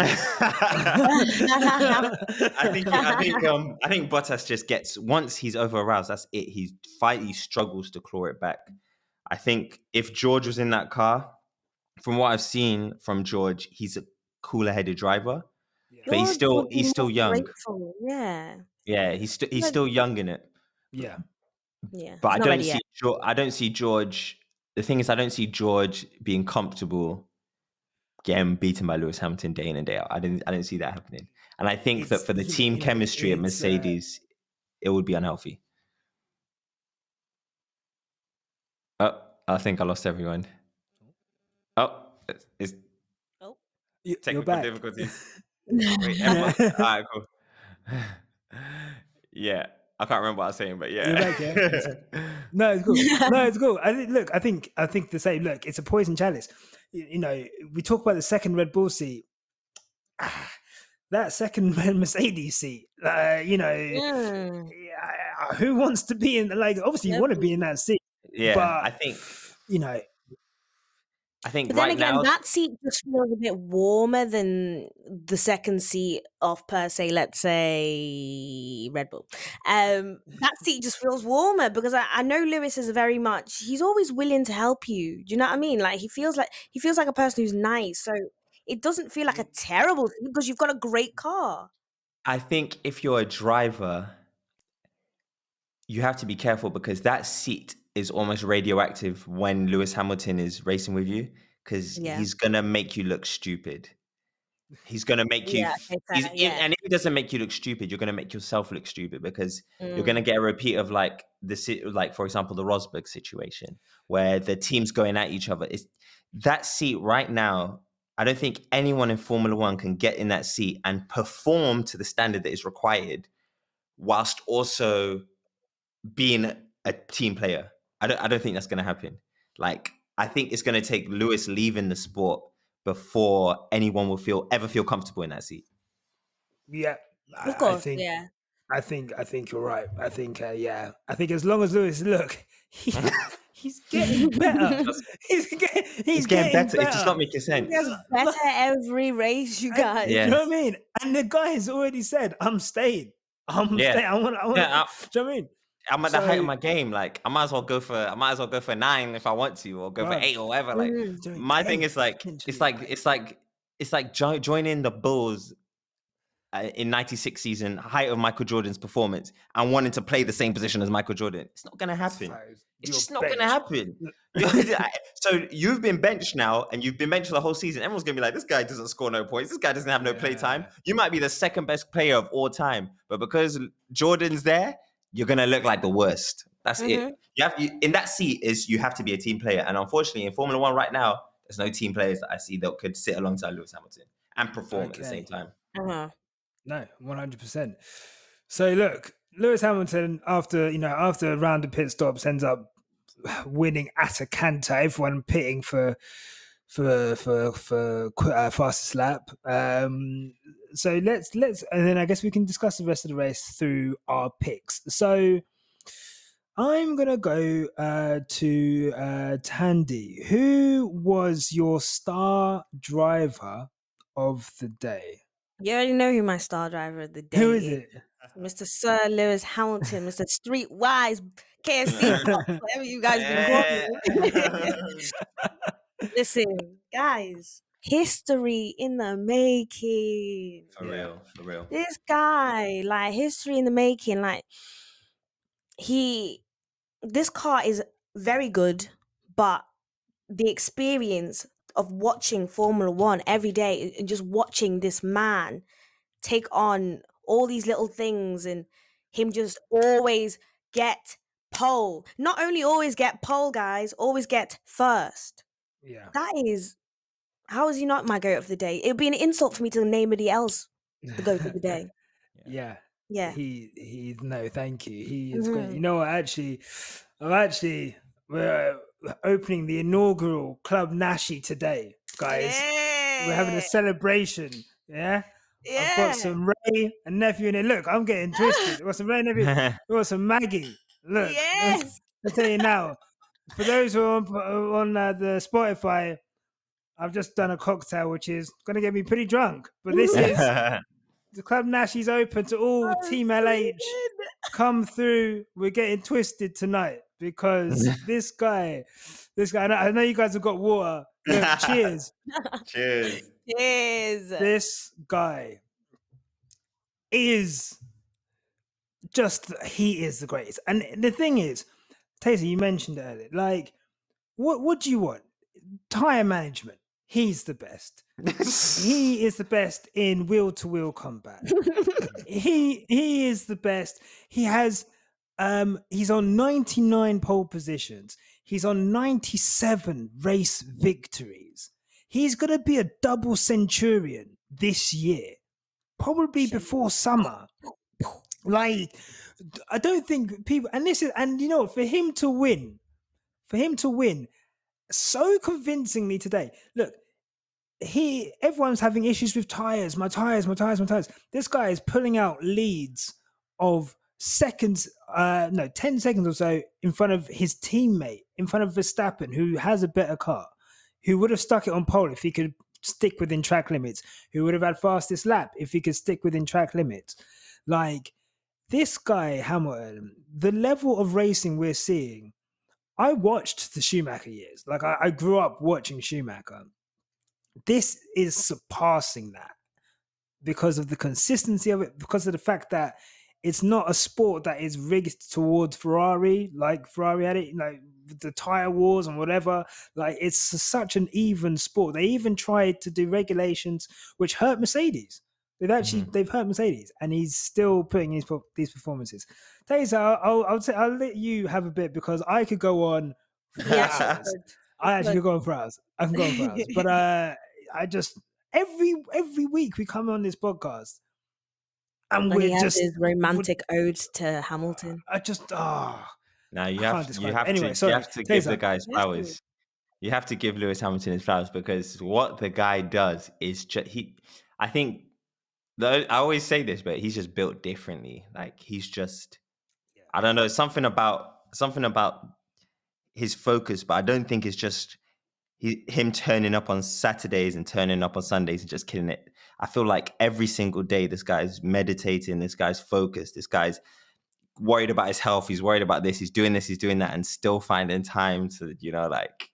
I think Bottas just gets, once he's over aroused, that's it. He struggles to claw it back. I think if George was in that car, from what I've seen from George, he's a cooler headed driver, but he's still young. Grateful. Yeah, he's still young in it. Yeah. But I don't see George. The thing is, I don't see George being comfortable getting beaten by Lewis Hamilton day in and day out. I didn't see that happening. And I think that for the team chemistry at Mercedes, it would be unhealthy. Oh, I think I lost everyone. Oh, it's technical difficulties. Wait, everyone. All right, cool. Yeah, I can't remember what I was saying, but yeah. You're back, yeah? No, it's cool. No, it's cool. I think the same. Look, it's a poison chalice. You know, we talk about the second Red Bull seat. That second Mercedes seat, who wants to be in? Like, obviously, you want to be in that seat. Yeah, but I think. But then again, now, that seat just feels a bit warmer than the second seat of, per se, let's say Red Bull. That seat just feels warmer because I know Lewis is very much, he's always willing to help you. Do you know what I mean? Like he feels like a person who's nice. So it doesn't feel like a terrible thing because you've got a great car. I think if you're a driver, you have to be careful because that seat is almost radioactive when Lewis Hamilton is racing with you, because he's gonna make you look stupid. He's gonna make you, and if he doesn't make you look stupid, you're gonna make yourself look stupid because you're gonna get a repeat of like for example, the Rosberg situation where the teams going at each other. Is that seat right now? I don't think anyone in Formula One can get in that seat and perform to the standard that is required, whilst also being a team player. I don't think that's going to happen. Like, I think it's going to take Lewis leaving the sport before anyone will ever feel comfortable in that seat. Yeah, of course. I think you're right. I think I think as long as Lewis, look, he's getting better. he's getting better. It's just not making sense. He gets better every race, you guys. You know what I mean? And the guy has already said, "I'm staying. I'm staying. I want." Do you know what I mean? I'm at the height of my game. Like I might as well go for 9 if I want to, or go for 8 or whatever. Like my thing is like it's like joining the Bulls in '96 season, height of Michael Jordan's performance, and wanting to play the same position as Michael Jordan. It's not gonna happen. It's just not gonna happen. So you've been benched now, and you've been benched for the whole season. Everyone's gonna be like, this guy doesn't score no points. This guy doesn't have no play time. You might be the second best player of all time, but because Jordan's there, you're gonna look like the worst. That's it. In that seat you have to be a team player, and unfortunately, in Formula One right now, there's no team players that I see that could sit alongside Lewis Hamilton and perform at the same time. No, 100%. So look, Lewis Hamilton, after a round of pit stops, ends up winning at a canter. Everyone pitting for fastest lap. So let's and then I guess we can discuss the rest of the race through our picks. So I'm gonna go to Thandie. Who was your star driver of the day? You already know who my star driver of the Who day is is. it? Mr. Sir Lewis Hamilton, Mr. Streetwise, KFC boss, whatever you guys been calling him. Listen, guys, history in the making. For Yeah. real, for real. This guy, like history in the making, like this car is very good, but the experience of watching Formula One every day and just watching this man take on all these little things and him just always get pole. Not only always get pole, guys, always get first. Yeah. That is, how is he not my goat of the day? It would be an insult for me to name anybody else the goat of the day. Yeah. Yeah. He no, thank you. He is great. Mhm. You know what? We're opening the inaugural Club Nashi today, guys. We're having a Yeah. celebration. Yeah. I've got Yeah. some Ray and nephew in it. Look, I'm getting twisted. I've got some Ray and nephew. We've got some Maggie. Look, Yes. I'll tell you now. For those who are on the Spotify, I've just done a cocktail which is going to get me pretty drunk. But this is the Club Nashi's open to all Oh, Team so LH. good. Come through. We're getting twisted tonight because this guy. I know you guys have got water. Look, cheers. Cheers. Cheers. This guy is he is the greatest. And the thing is, Tazer, you mentioned it earlier. Like, what do you want? Tire management. He's the best. He is the best in wheel to wheel combat. He is the best. He has he's on 99 pole positions. He's on 97 race victories. He's gonna be a double centurion this year, probably before summer. Like, I don't think people, and you know, for him to win so convincingly today. Look, everyone's having issues with tires. My tires. This guy is pulling out leads of seconds, 10 seconds or so in front of his teammate, in front of Verstappen, who has a better car, who would have stuck it on pole if he could stick within track limits, who would have had fastest lap if he could stick within track limits. Like, this guy, Hamilton, the level of racing we're seeing, I watched the Schumacher years. Like, I grew up watching Schumacher. This is surpassing that because of the consistency of it, because of the fact that it's not a sport that is rigged towards Ferrari, like Ferrari had it, like the tire wars and whatever. Like, it's such an even sport. They even tried to do regulations which hurt Mercedes. They've hurt Mercedes, and he's still putting these performances. Taser, I'll let you have a bit because I could go on for hours. I actually could go on for hours. I can go on for hours, but I just every week we come on this podcast and And he we're has just his romantic ode to Hamilton. I just Now I can't describe it. Anyway, sorry, you have to give the Taser. guy his flowers. You have to give Lewis Hamilton his flowers because what the guy does is just I think I always say this, but he's just built differently. Like, he's just I don't know, something about his focus, but I don't think it's just him turning up on Saturdays and turning up on Sundays and just killing it. I feel like every single day this guy's meditating, this guy's focused, this guy's worried about his health, he's worried about this, he's doing this, he's doing that, and still finding time to, like,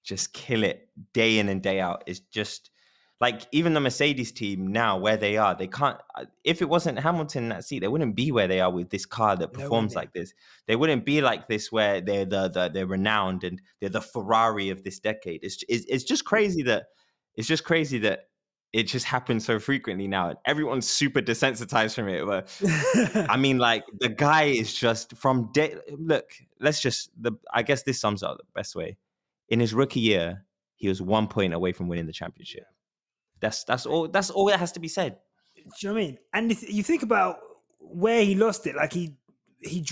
just kill it day in and day out. It's just like, even the Mercedes team now, where they are, they can't, if it wasn't Hamilton in that seat, they wouldn't be where they are with this car that performs like this. They wouldn't be like this, where they're renowned and they're the Ferrari of this decade. It's just crazy that it just happens so frequently now, and everyone's super desensitized from it. But I mean, like, the guy is just from day. Look, I guess this sums up the best way. In his rookie year, he was 1 point away from winning the championship. That's all that has to be said. Do you know what I mean? And if you think about where he lost it, like, he he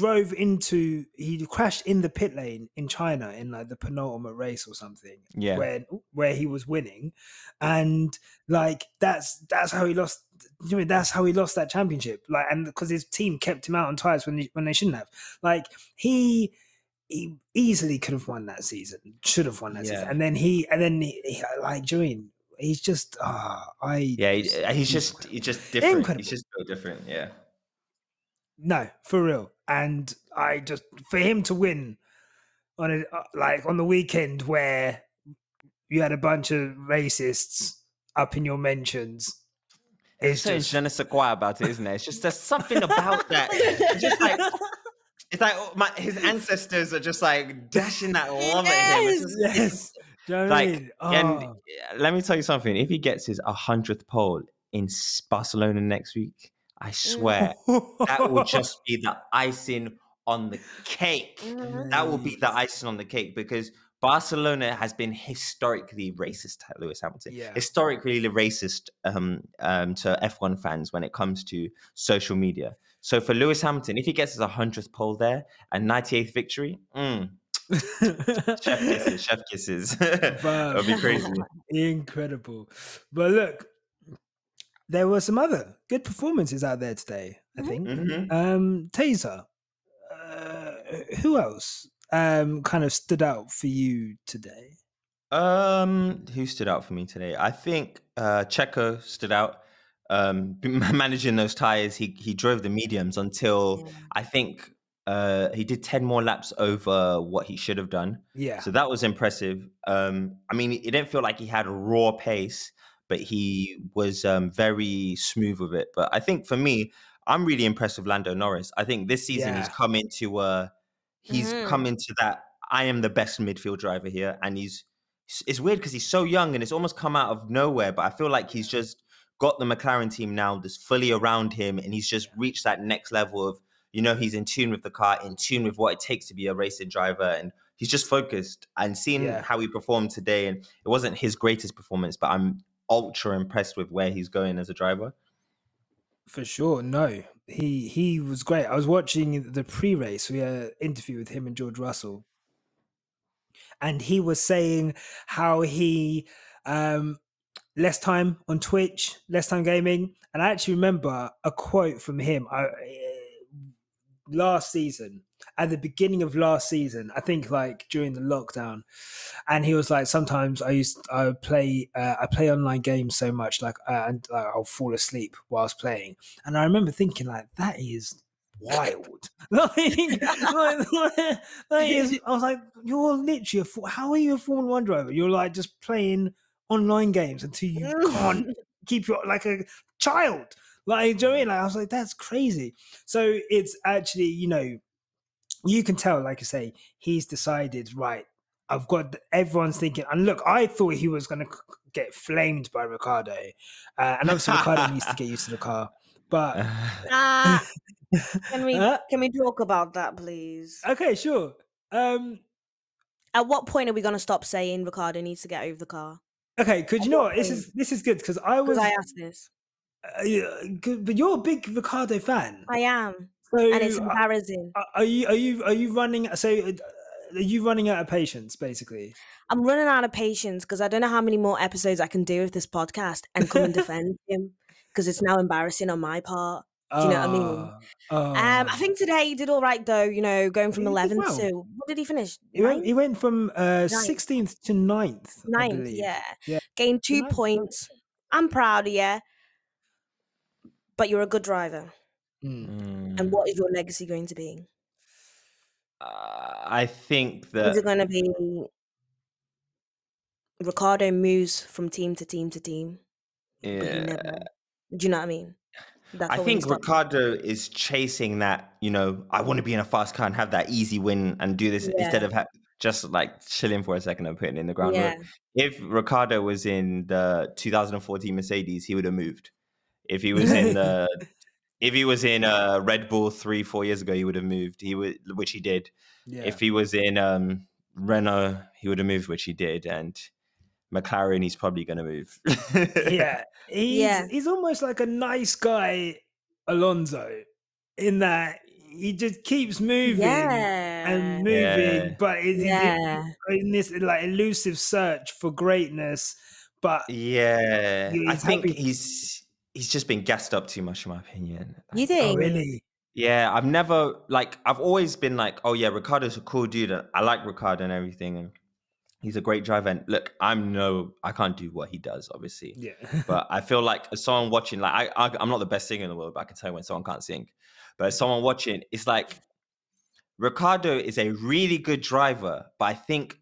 crashed in the pit lane in China in like the penultimate race or something, Yeah. where he was winning, and like that's how he lost. That's how he lost that championship. Like, and because his team kept him out on tires when they shouldn't have. Like he easily could have won that season, should have won that season, and then he like Joey, he's just he's just different. incredible. He's just so different. Yeah. No, for real. And I just, for him to win on on the weekend where you had a bunch of racists up in your mentions, It's so je ne sais quoi about it, isn't it? It's just there's something about that. It's just like his ancestors are just like dashing that love at him. Yes. And let me tell you something. If he gets his 100th pole in Barcelona next week, I swear that will just be the icing on the cake. That will be the icing on the cake, because Barcelona has been historically racist to Lewis Hamilton. Yeah. Historically racist to F1 fans when it comes to social media. So for Lewis Hamilton, if he gets his 100th pole there and 98th victory, chef kisses. That'll be crazy. Incredible. But look, there were some other good performances out there today, I think. Tazer, who else kind of stood out for you today? Who stood out for me today? I think Checo stood out. Managing those tires, he drove the mediums until I think he did 10 more laps over what he should have done. Yeah. So that was impressive. I mean, it didn't feel like he had a raw pace, but he was very smooth with it. But I think for me, I'm really impressed with Lando Norris. I think this season he's come into that I am the best midfield driver here, and it's weird because he's so young and it's almost come out of nowhere. But I feel like he's just got the McLaren team now that's fully around him, and he's just reached that next level of, he's in tune with the car, in tune with what it takes to be a racing driver, and he's just focused. And seeing how he performed today, and it wasn't his greatest performance, but I'm ultra impressed with where he's going as a driver. For sure. No, he was great. I was watching the pre-race. We had an interview with him and George Russell, and he was saying how he less time on Twitch, less time gaming. And I actually remember a quote from him last season, at the beginning of last season, I think like during the lockdown. And he was like, sometimes I play online games so much, and I'll fall asleep whilst playing. And I remember thinking like, that is wild. I was like, you're literally how are you a Formula One driver? You're like just playing online games until you can't keep your, like a child. Like, do you know what I mean? Like, I was like, that's crazy. So it's actually, you can tell, like I say, he's decided, right, everyone's thinking, and look, I thought he was going to get flamed by Ricciardo. And obviously Ricciardo needs to get used to the car. But can we talk about that, please? Okay, sure. At what point are we going to stop saying Ricciardo needs to get over the car? Okay, because you know what, this is good because I asked this. But you're a big Ricciardo fan. I am, so, and it's embarrassing. Are you running? So, are you running out of patience? Basically, I'm running out of patience because I don't know how many more episodes I can do of this podcast and come and defend him, because it's now embarrassing on my part. Do you know what I mean? I think today he did all right though. Going from 11th to, what did he finish? He went from 16th to 9th. 9th, yeah. Gained 2 points. I'm proud of you, but you're a good driver. And what is your legacy going to be? I think that... Is it going to be Ricciardo moves from team to team to team? Yeah. But he never... Do you know what I mean? I think Ricciardo is chasing that, I want to be in a fast car and have that easy win and do this instead of just like chilling for a second and putting in the groundwork. Yeah. If Ricciardo was in the 2014 Mercedes, he would have moved. If he was in Red Bull 3-4 years ago, he would have moved. Which he did. Yeah. If he was in Renault, he would have moved, which he did. And McLaren, he's probably going to move. He's almost like a nice guy Alonso, in that he just keeps moving Yeah. and moving, Yeah. but he's Yeah. in this like elusive search for greatness. But Yeah, I he's think happy. he's just been gassed up too much, in my opinion. You Like, Oh, think? really? yeah, I've always been like, oh yeah, Ricardo's a cool dude. I like Ricardo and everything, and he's a great driver. And look, I can't do what he does, obviously, Yeah. but I feel like as someone watching, like I'm not the best singer in the world, but I can tell when someone can't sing. But as someone watching, it's like Ricardo is a really good driver, but I think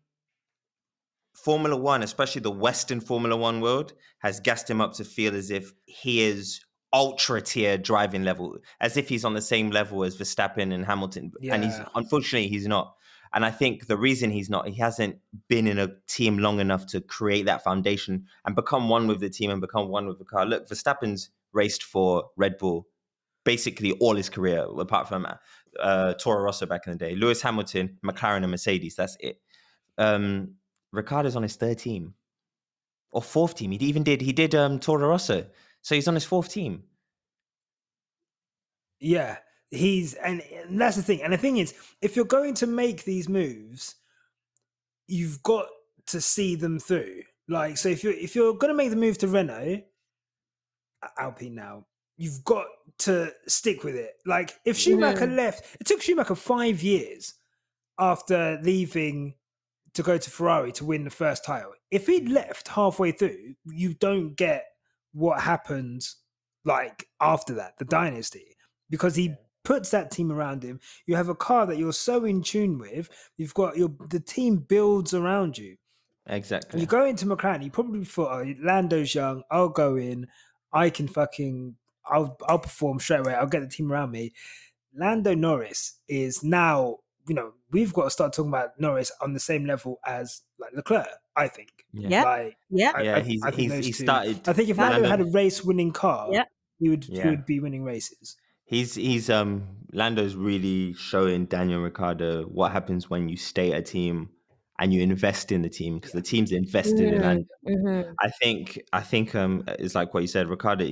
Formula One, especially the Western Formula One world, has gassed him up to feel as if he is ultra tier driving level, as if he's on the same level as Verstappen and Hamilton. And Yeah. unfortunately he's not. And I think the reason he's not, he hasn't been in a team long enough to create that foundation and become one with the team and become one with the car. Look, Verstappen's raced for Red Bull basically all his career, apart from Toro Rosso back in the day. Lewis Hamilton, McLaren, and Mercedes. That's it. Ricardo's on his third team or fourth team. He did Toro Rosso, so he's on his fourth team. Yeah. And that's the thing. And the thing is, if you're going to make these moves, you've got to see them through. Like, so if you're going to make the move to Renault, Alpine now, you've got to stick with it. Like, if Schumacher left, it took Schumacher 5 years after leaving to go to Ferrari to win the first title. If he'd left halfway through, you don't get what happens like after that, the dynasty, because he puts that team around him. You have a car that you're so in tune with. You've got the team builds around you. Exactly. You go into McLaren, you probably thought, oh, Lando's young, I'll go in, I can I'll perform straight away, I'll get the team around me. Lando Norris is now, we've got to start talking about Norris on the same level as like Leclerc, I think. Yeah. Like, Yeah. I think those two. I think if Lando had a race-winning car, he would be winning races. He's Lando's really showing Daniel Ricciardo what happens when you stay at a team and you invest in the team, because the team's invested in Lando. I think it's like what you said, Ricciardo.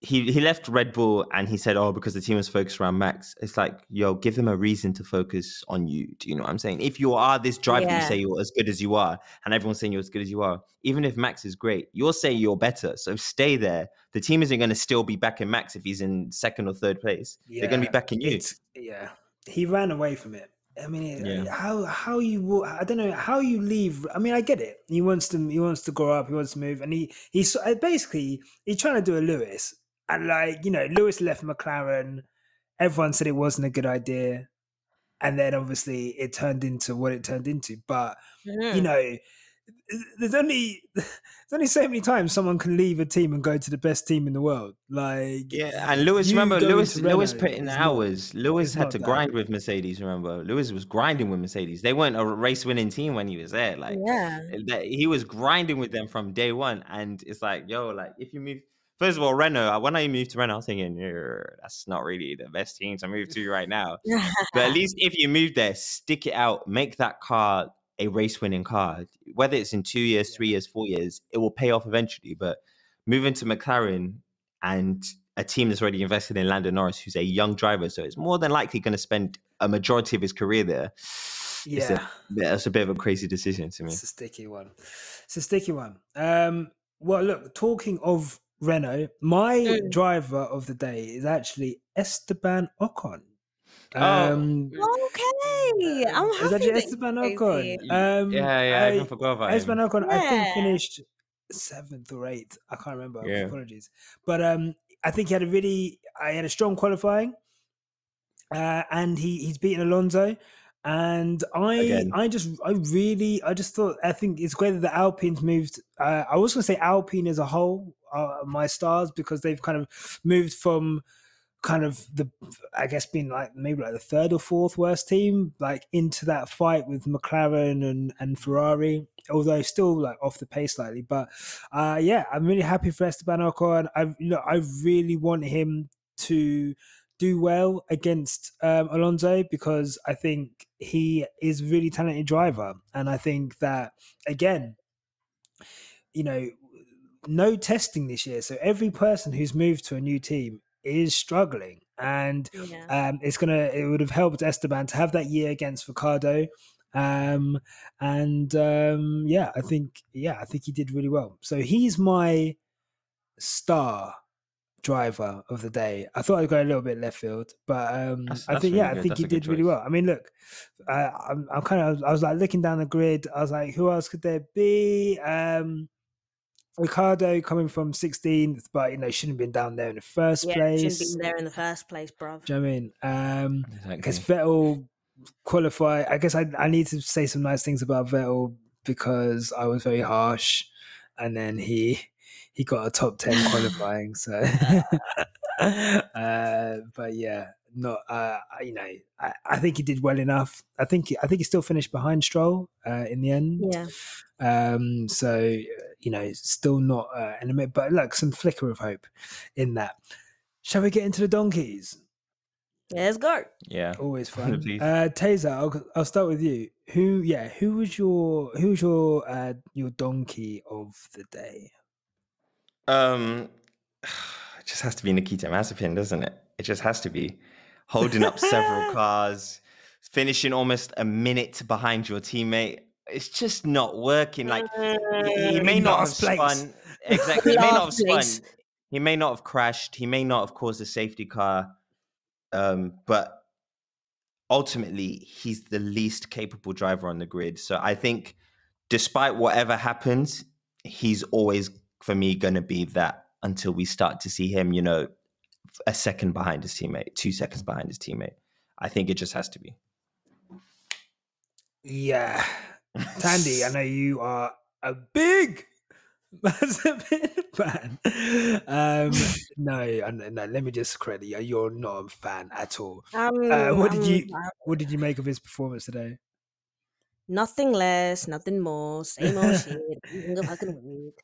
He left Red Bull and he said, oh, because the team was focused around Max. It's like, yo, give them a reason to focus on you. Do you know what I'm saying? If you are this driver that you say you're as good as you are, and everyone's saying you're as good as you are, even if Max is great, you're saying you're better. So stay there. The team isn't going to still be backing Max if he's in second or third place. They're going to be backing you. He ran away from it. I mean, how you, I don't know how you leave. I mean, I get it. He wants to grow up. He wants to move, and he's basically he's trying to do a Lewis. And Lewis left McLaren. Everyone said it wasn't a good idea, and then obviously it turned into what it turned into. But there's only so many times someone can leave a team and go to the best team in the world. Like, and Lewis, remember Lewis put in hours. Lewis had to grind with Mercedes. Remember, Lewis was grinding with Mercedes. They weren't a race-winning team when he was there. Like, he was grinding with them from day one. And it's like, yo, like if you move. First of all, Renault, when I moved to Renault, I was thinking, that's not really the best team to move to right now. But at least if you move there, stick it out, make that car a race-winning car. Whether it's in 2 years, 3 years, 4 years, it will pay off eventually. But moving to McLaren and a team that's already invested in Lando Norris, who's a young driver, so it's more than likely going to spend a majority of his career there. That's a bit of a crazy decision to me. It's a sticky one. Well, look, talking of Renault, my driver of the day is actually Esteban Ocon. Okay, I'm happy. Is that Esteban Ocon? I even forgot about him. Esteban Ocon, I think finished 7th or 8th. I can't remember. Apologies, but I think he had a strong qualifying, and he's beaten Alonso. And I just thought, I think it's great that the Alpines moved. I was going to say Alpine as a whole, my stars, because they've kind of moved from kind of being like maybe like the third or fourth worst team, like into that fight with McLaren and Ferrari, although still like off the pace slightly. But I'm really happy for Esteban Ocon. I really want him to do well against Alonso, because I think he is a really talented driver, and I think that again, no testing this year, so every person who's moved to a new team is struggling, and Yeah. it would have helped Esteban to have that year against Ricardo. I think he did really well. So he's my star driver of the day. I thought I'd go a little bit left field, but That's really I good. think That's he a good did really choice. well. I mean, look, I was like looking down the grid. I was like, who else could there be? Ricardo coming from 16th, but shouldn't have been down there in the first Yeah, shouldn't be place. there in the first place, bruv. Do you know what I mean? I guess Exactly. Vettel qualify. I guess I need to say some nice things about Vettel because I was very harsh, and then he got a top 10 qualifying. So, but yeah, not I think he did well enough. I think he still finished behind Stroll in the end. Yeah. So still not but look, some flicker of hope in that. Shall we get into the donkeys? Let's go. Yeah. Always fun. Please. Tazer, I'll start with you. Who was your donkey of the day? It just has to be Nikita Mazepin, doesn't it? It just has to be holding up several cars, finishing almost a minute behind your teammate. It's just not working. Like he may In not have last place. spun. Exactly. He may not have Last place. spun. He may not have crashed. He may not have caused a safety car. But ultimately, he's the least capable driver on the grid. So I think despite whatever happens, he's always, for me, going to be that until we start to see him, a second behind his teammate, 2 seconds behind his teammate. I think it just has to be. Yeah. Thandie, I know you are a big Mazepin fan. No, let me just credit you. You're not a fan at all. What did you make of his performance today? Nothing less, nothing more, same old shit. Fucking weird.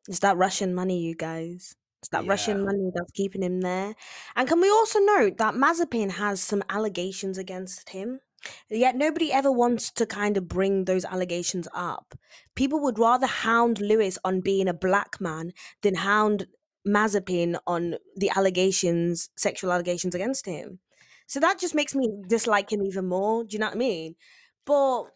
It's that Russian money, you guys. It's that Russian money that's keeping him there. And can we also note that Mazepin has some allegations against him? Yet nobody ever wants to kind of bring those allegations up. People would rather hound Lewis on being a black man than hound Mazepin on the allegations, sexual allegations against him. So that just makes me dislike him even more. Do you know what I mean? But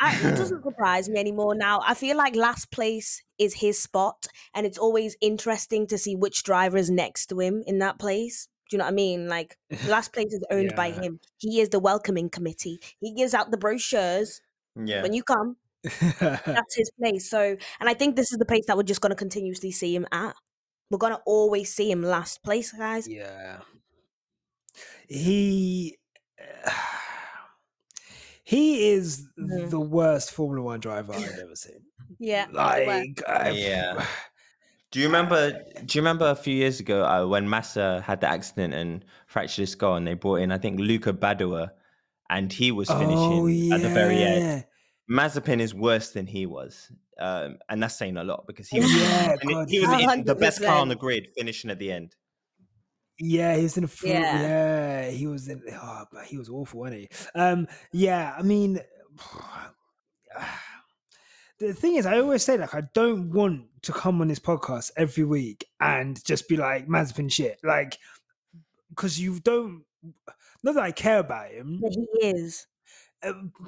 it doesn't surprise me anymore now. I feel like last place is his spot, and it's always interesting to see which driver is next to him in that place. Do you know what I mean? Like, last place is owned by him. He is the welcoming committee. He gives out the brochures when you come. That's his place. So, and I think this is the place that we're just going to continuously see him at. We're going to always see him last place, guys. Yeah. He is the worst Formula One driver I've ever seen. Yeah. Do you remember a few years ago when Massa had the accident and fractured his skull, and they brought in, I think, Luca Badoer, and he was finishing at the very end. Mazepin is worse than he was, and that's saying a lot because he was in the best car on the grid, finishing at the end. Yeah, he was in the front. Yeah, he was in. Oh, but he was awful, wasn't he? I mean, the thing is, I always say, like, I don't want to come on this podcast every week and just be like Mazepin shit, like, because you don't. Not that I care about him, but he is.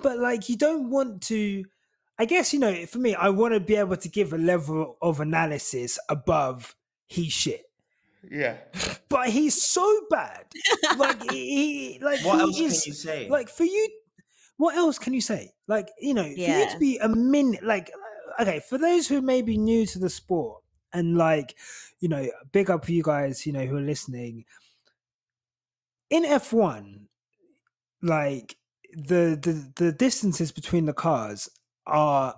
But like, you don't want to. I guess for me, I want to be able to give a level of analysis above he's shit. Yeah, but he's so bad. Like what else can you say? Like, for you, what else can you say? Like, for you to be a minute. Like, okay, for those who may be new to the sport and like, big up for you guys, who are listening. In F1, like the distances between the cars are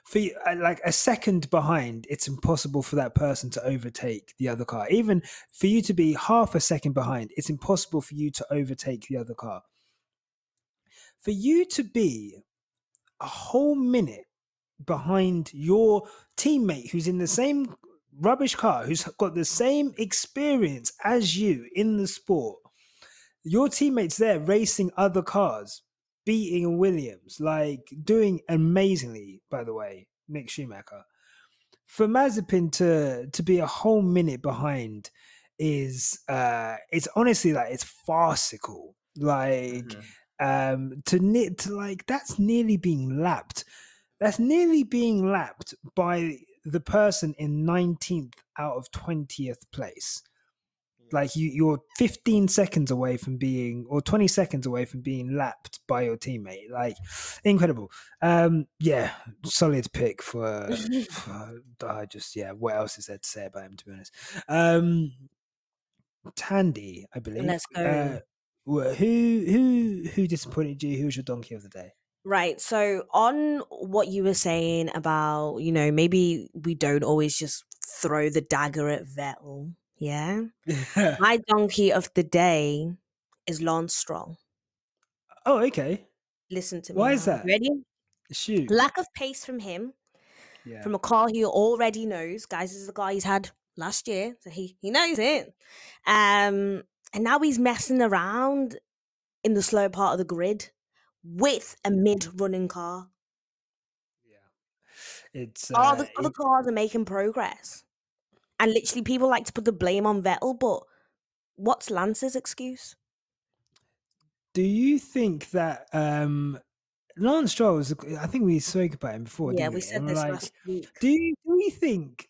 for like a second behind, it's impossible for that person to overtake the other car. Even for you to be half a second behind, it's impossible for you to overtake the other car. For you to be a whole minute behind your teammate who's in the same rubbish car, who's got the same experience as you in the sport, your teammates there racing other cars, beating Williams, like doing amazingly, by the way, Mick Schumacher. for Mazepin to be a whole minute behind is it's honestly like it's farcical. Like to like that's nearly being lapped. That's nearly being lapped by the person in 19th out of 20th place. Like you're 15 seconds away from being, or 20 seconds away from being lapped by your teammate. Like incredible. Yeah, solid pick for what else is there to say about him, to be honest? Thandie, I believe. Let's go. Who disappointed you? Who was your donkey of the day? Right. So on what you were saying about, maybe we don't always just throw the dagger at Vettel. Yeah. My donkey of the day is Lance Stroll. Oh, okay. Listen to me Why now. is that? Ready? Shoot. Lack of pace from him, Yeah. from a car he already knows. Guys, this is the car he's had last year, so he knows it. And now he's messing around in the slow part of the grid with a mid-running car. Yeah. It's All the other cars are making progress. And literally people like to put the blame on Vettel, but what's Lance's excuse? Do you think that Lance Stroll was? I think we spoke about him before, Yeah, didn't we we? said And this like, last week. do you think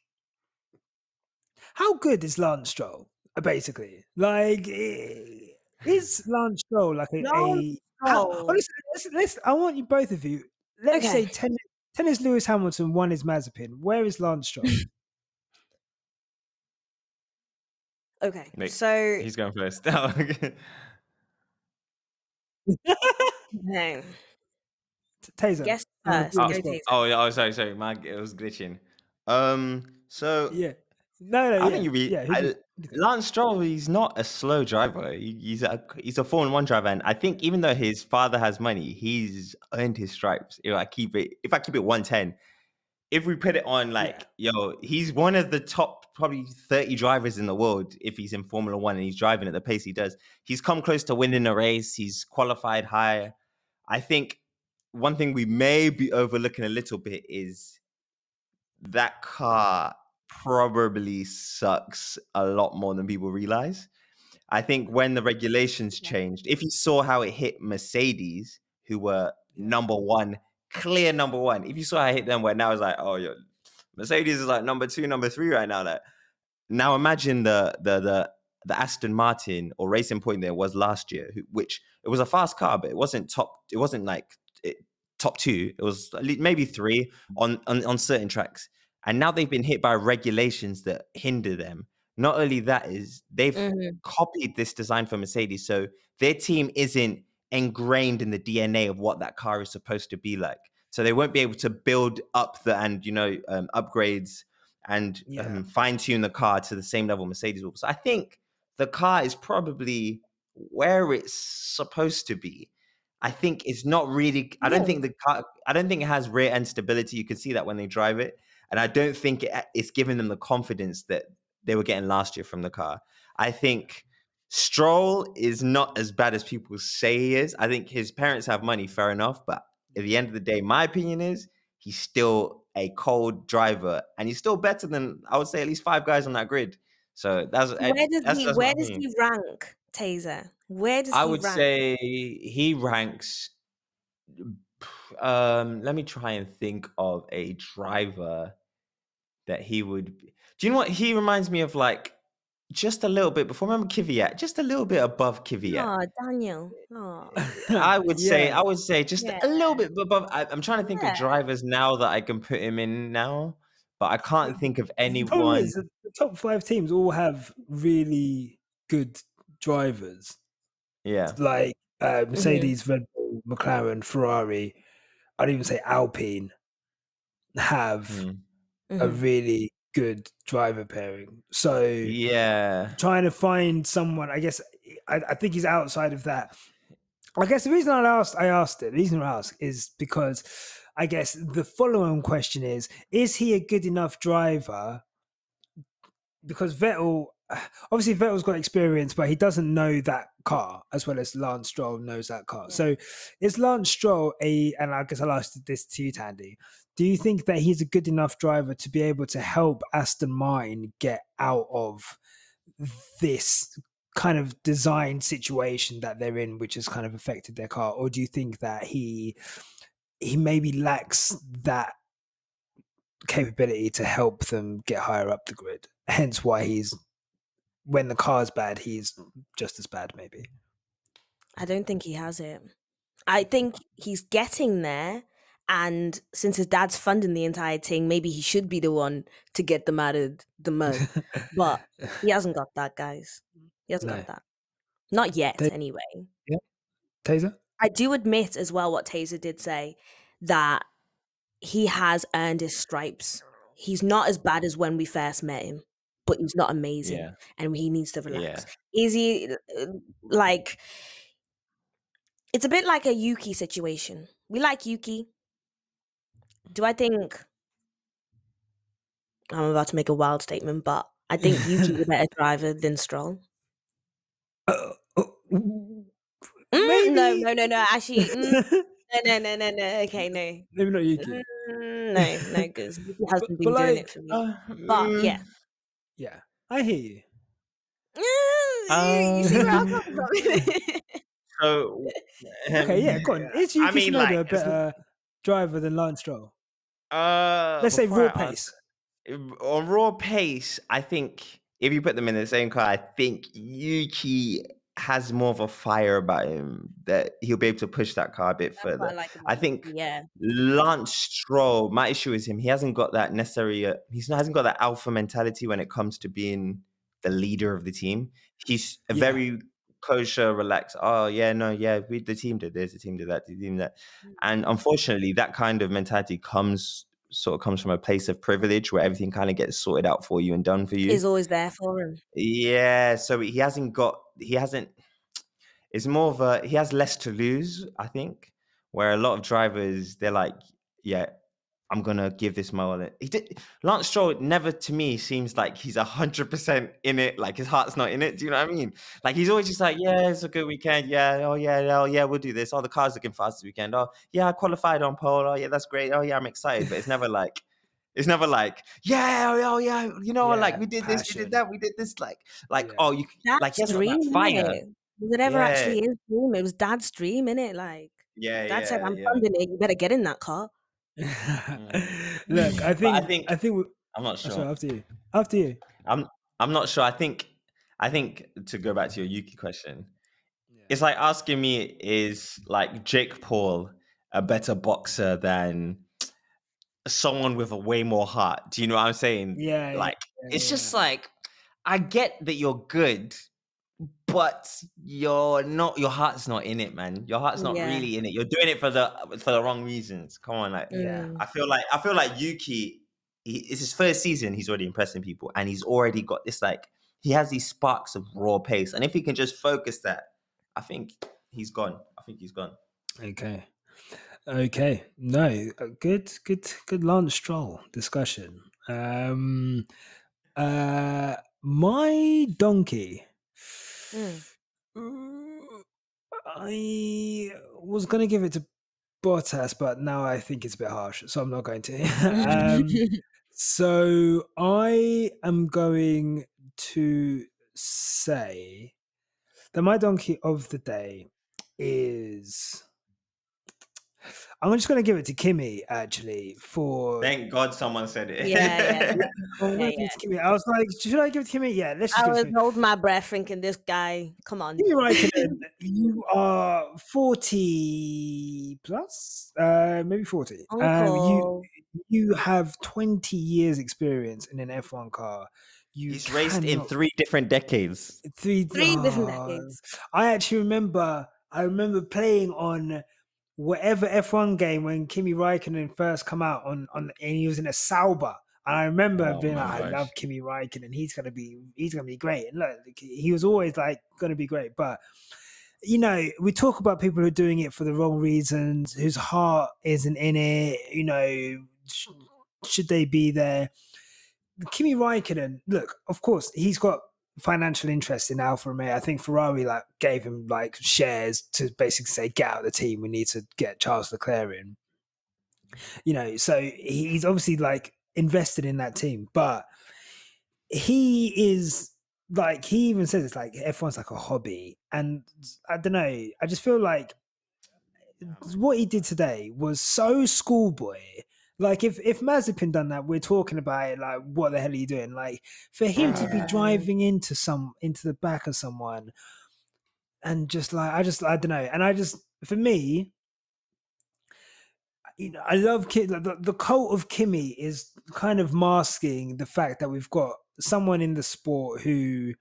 how good is Lance Stroll? Basically, like, is Lance Stroll like Lance how? Stroll. Honestly, let's. I want you both of you. Let's say Okay. 10 is Lewis Hamilton, 1 is Mazepin. Where is Lance Stroll? Okay. Nick, So he's going first. no. Taser, Guess I'm gonna first. put you on oh, the Go spot. Taser. sorry. It was glitching. So Yeah. No, I think yeah. Who do you think? Lance Stroll. He's not a slow driver. He's a Formula One driver, and I think even though his father has money, he's earned his stripes. If I keep it 110, if we put it on like, he's one of the top probably 30 drivers in the world if he's in Formula One and he's driving at the pace he does. He's come close to winning a race. He's qualified higher. I think one thing we may be overlooking a little bit is that car probably sucks a lot more than people realize. I think when the regulations changed, if you saw how it hit Mercedes, who were number one, clear number one, if you saw how it hit them, where now it's like, oh, Mercedes is like number 2, number 3 right now. Like, now imagine the Aston Martin or Racing Point there was last year, which it was a fast car, but it wasn't top. It wasn't like top 2. It was maybe 3 on certain tracks. And now they've been hit by regulations that hinder them. Not only that is they've copied this design for Mercedes, so their team isn't ingrained in the DNA of what that car is supposed to be like. So they won't be able to build up upgrades and fine tune the car to the same level Mercedes will. So I think the car is probably where it's supposed to be. I think it's not really. I don't think the car. I don't think it has rear end stability. You can see that when they drive it, and I don't think it's giving them the confidence that they were getting last year from the car. I think Stroll is not as bad as people say he is. I think his parents have money, fair enough, but at the end of the day, my opinion is he's still a cold driver, and he's still better than, I would say, at least 5 guys on that grid. So that's my Where does opinion. he rank, Taser? Where does I he would rank? say he ranks. Let me try and think of a driver that he would be. Do you know what he reminds me of? Like just a little bit before. Remember Kvyat? Just a little bit above Kvyat. Oh, Daniel. Oh, I would say just yeah. a little bit above. I'm trying to think of Yeah. drivers now that I can put him in now, but I can't think of The problem anyone. is that the top 5 teams all have really good drivers, Yeah. like Mercedes, Red Bull, McLaren, Ferrari. I'd even say Alpine have a really good driver pairing. So Yeah. trying to find someone, I guess, I think he's outside of that. I guess the reason I asked it, the reason I ask is because I guess the follow-on question is he a good enough driver? Because Vettel, obviously Vettel's got experience, but he doesn't know that car as well as Lance Stroll knows that car. Yeah. So is Lance Stroll and I guess I'll ask this to you, Thandie, do you think that he's a good enough driver to be able to help Aston Martin get out of this kind of design situation that they're in, which has kind of affected their car? Or do you think that he maybe lacks that capability to help them get higher up the grid? Hence why when the car's bad, he's just as bad, maybe. I don't think he has it. I think he's getting there, and since his dad's funding the entire thing, maybe he should be the one to get them out of the mud. But he hasn't got that, guys. He hasn't No. got that. Not yet, Ta- anyway. Yeah. Tazer? I do admit as well what Tazer did say, that he has earned his stripes. He's not as bad as when we first met him, but he's not amazing, Yeah. and he needs to relax. Yeah. Is he like? It's a bit like a Yuki situation. We like Yuki. Do I think? I'm about to make a wild statement, but I think Yuki's a better driver than Stroll. Maybe. No. Actually, no. Okay, no. Maybe not Yuki. No, because Yuki hasn't been doing it for me. But yeah. Yeah, I hear you. You see where I'm coming from. So Okay, yeah, go on. Is Yuki I mean, Tsunoda like, a better driver than Lance Stroll? Let's say before raw I pace. on raw pace, I think if you put them in the same car, I think Yuki has more of a fire about him that he'll be able to push that car a bit That's what further. I like about I think Yuki, yeah. Lance Stroll, my issue is him. He hasn't got that necessary. Hasn't got that alpha mentality when it comes to being the leader of the team. He's a very kosher, relaxed. Oh yeah, no, yeah, the team did this, the team did that, the team did that, and unfortunately, that kind of mentality comes from a place of privilege where everything kind of gets sorted out for you and done for you. Is always there for him. Yeah, so he hasn't. It's more of he has less to lose, I think. Where a lot of drivers, they're like, yeah, I'm gonna give this my all. Lance Stroll never, to me, seems like he's 100% in it. Like his heart's not in it. Do you know what I mean? Like he's always just like, yeah, it's a good weekend. Yeah, oh yeah, we'll do this. Oh, the car's looking fast this weekend. Oh yeah, I qualified on pole. Oh yeah, that's great. Oh yeah, I'm excited. But it's never like, yeah, oh yeah, like we did this, we did that, we did this. Like oh, you like Dad's he has got dream, that fire. innit? Was it ever actually his dream? It was Dad's dream, innit? Like, Dad said, I'm funding it. You better get in that car. Look, I think I'm not sure. Sorry, after you. I'm not sure. I think to go back to your Yuki question, it's like asking me, is like Jake Paul a better boxer than someone with a way more heart? Do you know what I'm saying? It's just like, I get that you're good, but your heart's not in it, man. Your heart's not really in it. You're doing it for the wrong reasons. Come on, like I feel like Yuki, it's his first season. He's already impressing people, and he's already got this, like, he has these sparks of raw pace. And if he can just focus that, I think he's gone. Okay. No, good Lance Stroll discussion. My donkey. I was going to give it to Bottas, but now I think it's a bit harsh, so I'm not going to. So I am going to say that my donkey of the day is... I'm just going to give it to Kimi, actually, for... Thank God someone said it. Yeah. Kimi. I was like, should I give it to Kimi? Yeah, let's just I give it to was Kimi. holding my breath thinking, this guy, come on. Kimi Raikkonen, you are 40 plus, maybe 40. You have 20 years experience in an F1 car. He's raced in 3 different decades. Three different decades. I actually remember playing on whatever F1 game when Kimi Raikkonen first come out on and he was in a Sauber. And I remember being like, I love Kimi Raikkonen. He's gonna be great. And look, he was always like gonna be great. But we talk about people who are doing it for the wrong reasons, whose heart isn't in it. Should they be there? Kimi Raikkonen, look, of course, he's got financial interest in Alfa Romeo. I think Ferrari like gave him like shares to basically say, get out of the team. We need to get Charles Leclerc in. You know, so he's obviously like invested in that team, but he is like, he even says it's like F1's like a hobby, and I don't know. I just feel like what he did today was so schoolboy. Like if Mazepin done that, we're talking about it. Like, what the hell are you doing? Like, for him to be driving into the back of someone, and just like I don't know. And I just, for me, you know, I love the cult of Kimi is kind of masking the fact that we've got someone in the sport who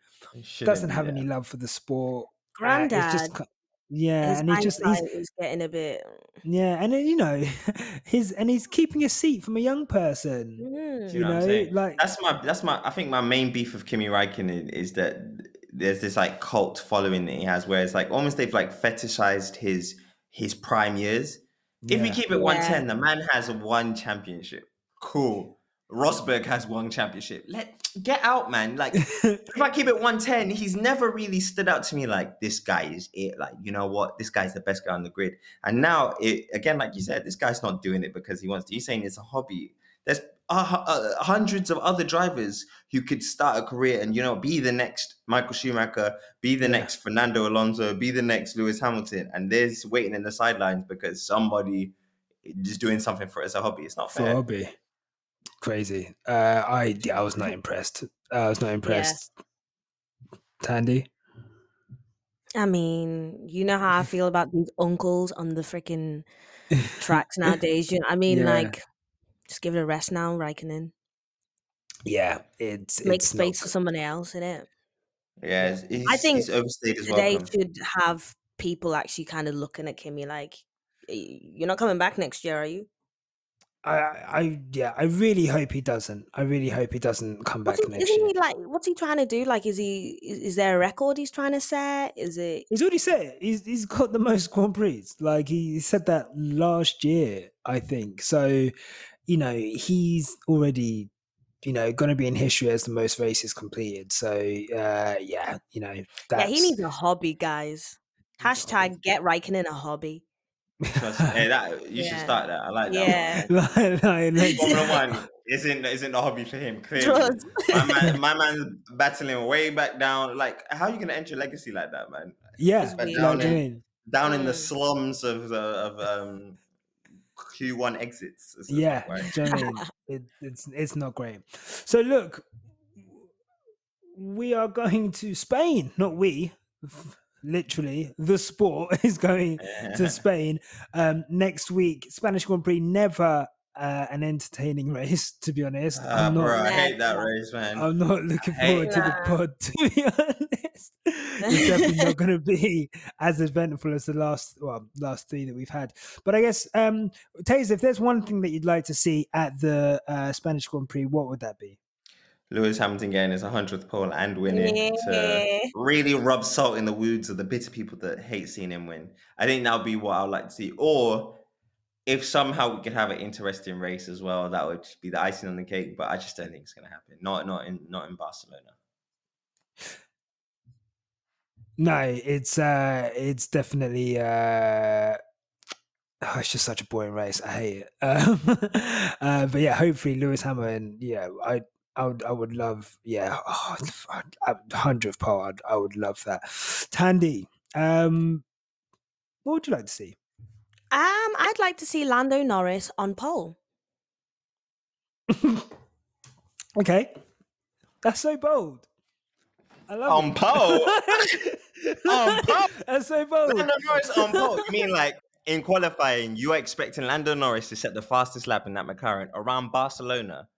doesn't have any love for the sport. It's Granddad, just yeah, his and he's hindsight is getting a bit. yeah, and then, you know, he's keeping a seat from a young person. Do you You know what I'm know, saying? like That's my I think my main beef with Kimi Räikkönen is that there's this like cult following that he has, where it's like almost they've like fetishized his prime years. If we yeah, keep it Yeah. 110, the man has one championship. Cool. Rosberg has one championship. Get out, man. Like, if I keep it 110, he's never really stood out to me like, this guy is it. Like, you know what? This guy's the best guy on the grid. And now, again, like you said, this guy's not doing it because he wants to. He's saying it's a hobby. There's hundreds of other drivers who could start a career and, you know, be the next Michael Schumacher, be the Yeah. next Fernando Alonso, be the next Lewis Hamilton. And they're just waiting in the sidelines because somebody is doing something for it as a hobby. It's not for fair. hobby. Crazy. I was not impressed. I was not impressed. Thandie. I mean, you know how I feel about these uncles on the freaking tracks nowadays. You know, I mean, Yeah. like, just give it a rest now, Raikkonen. Yeah, Make it's space not. for someone else, innit? Yeah, I think he's overstayed his today welcome. should have people actually kind of looking at Kimi like, you're not coming back next year, are you? I really hope he doesn't. I really hope he doesn't come back next Isn't year. he like? What's he trying to do? Like, is there a record he's trying to set? Is it? He's already said it. He's got the most Grand Prix. Like he said that last year, I think. So, you know, he's already, you know, going to be in history as the most races completed. So, yeah, you know, Yeah, he that's needs a hobby, guys. needs a hobby. #get Raikkonen a hobby. Trust me. Hey, you should Yeah. start that. I like that Yeah. Like, Formula One isn't a hobby for him. Clearly, Trust. my man's battling way back down. Like, how are you gonna enter legacy like that, man? yeah, But weird. down like, I in mean, down in the Mm. slums of Q1 exits. It's yeah, not right. do you know what I mean? It's not great. So look, we are going to Spain, not we. Literally, the sport is going to Spain next week. Spanish Grand Prix, never an entertaining race, to be honest. I'm not. Bro, I hate that Never. race, man. I'm not looking I hate forward to the Nah. pod, to be honest. It's definitely not going to be as eventful as the last three that we've had. But I guess, Tazer, if there's one thing that you'd like to see at the Spanish Grand Prix, what would that be? Lewis Hamilton getting his 100th pole and winning to Yeah. really rub salt in the wounds of the bitter people that hate seeing him win. I think that would be what I would like to see. Or if somehow we could have an interesting race as well, that would be the icing on the cake. But I just don't think it's going to happen. Not in Barcelona. No, it's definitely it's just such a boring race. I hate it. But yeah, hopefully Lewis Hamilton. Yeah, I would love. Yeah, 100th pole. I would love that. Thandie, what would you like to see? I'd like to see Lando Norris on pole. Okay, that's so bold. I love On it. pole? On pole? That's so bold. Lando Norris on pole? You mean like in qualifying, you are expecting Lando Norris to set the fastest lap in that McLaren around Barcelona?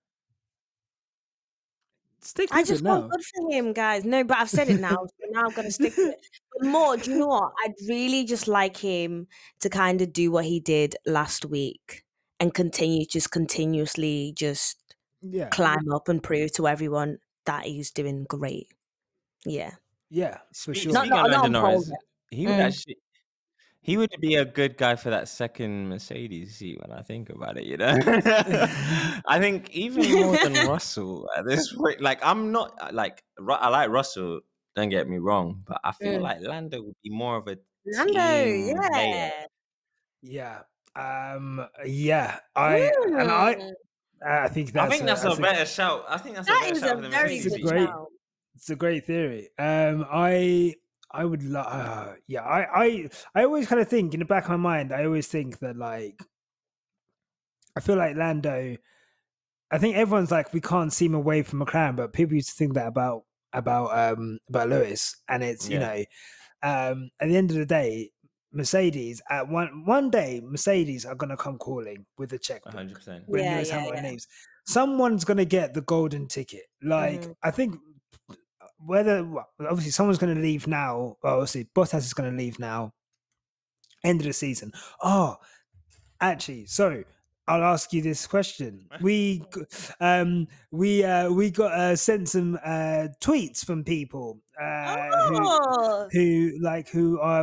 Stick I with just it want now. good for him, guys. No, but I've said it now, so now I'm gonna stick to it. But more, do you know what? I'd really just like him to kind of do what he did last week and continuously just Yeah, climb up and prove to everyone that he's doing great. Yeah. yeah, for sure. Not Speaking of not Lando on pole Norris, yet. he would Mm. actually He would be a good guy for that second Mercedes seat when I think about it, I think even more than Russell at this point. Like, I'm not I like Russell, don't get me wrong, but I feel like Lando would be more of a Lando, team player. Yeah. Yeah. I think I that's think that's a better shout. I think that's a that better is shout a for the very Mercedes good seat. shout. it's a great theory. I would yeah, I always kind of think in the back of my mind, I always think that like I feel like Lando, I think everyone's like we can't see him away from McLaren, but people used to think that about Lewis, and it's at the end of the day, Mercedes at one day Mercedes are gonna come calling with a checkbook 100%. when Lewis Hamilton leaves. Someone's gonna get the golden ticket. Like I think obviously someone's gonna leave now. Well, obviously Bottas is gonna leave now. End of the season. Oh, actually, sorry. I'll ask you this question. We got sent some tweets from people who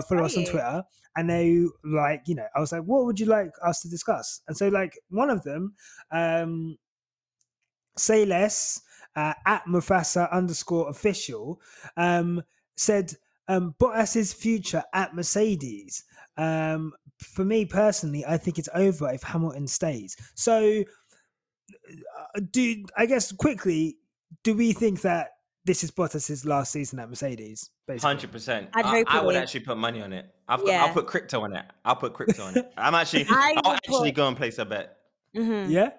follow us on Twitter, and they I was like, what would you like us to discuss? And so like one of them, say less at Mufasa_official said Bottas's future at Mercedes. For me personally, I think it's over if Hamilton stays. So, I guess quickly, do we think that this is Bottas's last season at Mercedes? Basically, 100%. I'd hope I it would is. actually put money on it. I'll put crypto on it. I'll put crypto on it. I'll actually go and place a bet. Yeah.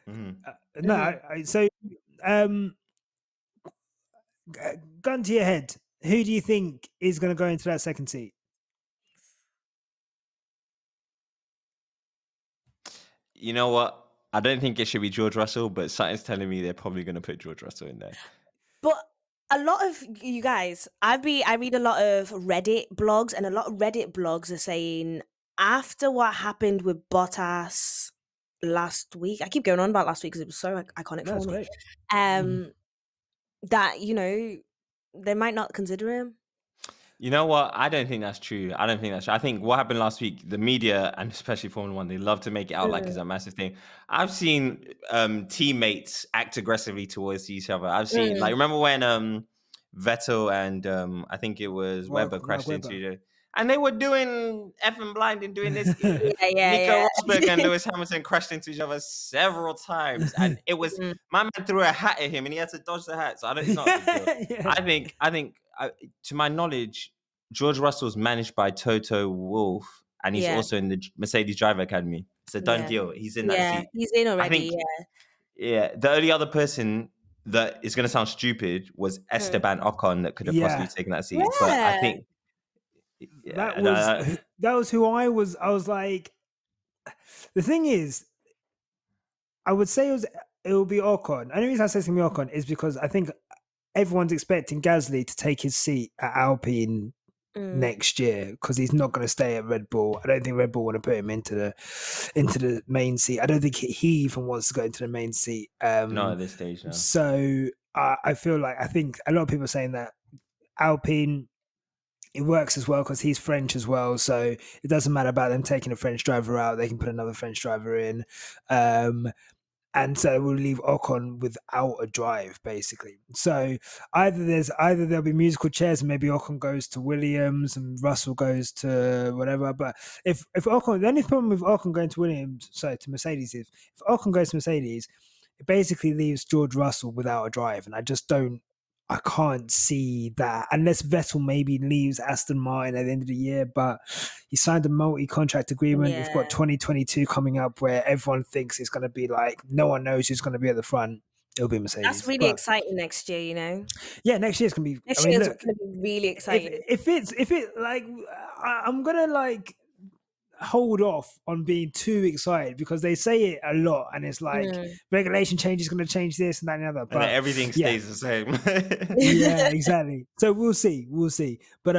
No. So, gun to your head, who do you think is going to go into that second seat? You know what? I don't think it should be George Russell, but something's telling me they're probably going to put George Russell in there. But a lot of you guys, I read a lot of Reddit blogs, and a lot of Reddit blogs are saying after what happened with Bottas last week, I keep going on about last week because it was so iconic for me. Great. That they might not consider him. You know what? I don't think that's true. I think what happened last week, the media, and especially Formula One, they love to make it out like it's a massive thing. I've seen teammates act aggressively towards each other. I've seen, like, remember when Vettel and I think it was Webber crashed into each other? And they were doing effing blind and doing this. Nico Rosberg and Lewis Hamilton crashed into each other several times. And it was, my man threw a hat at him and he had to dodge the hat. So it's not a big deal. I think, to my knowledge, George Russell's managed by Toto Wolff, and he's also in the Mercedes Driver Academy. It's a done deal. He's in that seat. He's in already. The only other person that is going to sound stupid was Esteban Ocon that could have possibly taken that seat. But I think that was who I was. I was like, the thing is, I would say it will be Ocon. The only reason I say it's going to be Ocon is because I think everyone's expecting Gasly to take his seat at Alpine next year because he's not going to stay at Red Bull. I don't think Red Bull want to put him into the main seat. I don't think he even wants to go into the main seat. Not at this stage, no. So I think a lot of people are saying that Alpine, it works as well because he's French as well. So it doesn't matter about them taking a French driver out. They can put another French driver in. And so we'll leave Ocon without a drive, basically. So either there'll be musical chairs and maybe Ocon goes to Williams and Russell goes to whatever. But if Ocon, the only problem with Ocon going to Mercedes is if Ocon goes to Mercedes, it basically leaves George Russell without a drive. And I can't see that unless Vettel maybe leaves Aston Martin at the end of the year, but he signed a multi-contract agreement. We've got 2022 coming up where everyone thinks it's going to be like, no one knows who's going to be at the front. It'll be Mercedes. That's really exciting next year, you know? Yeah, next year's going to be... Next year's going to be really exciting. I'm going to like hold off on being too excited because they say it a lot and it's like regulation change is going to change this and that and the other, but and everything stays the same. Yeah, exactly. So we'll see but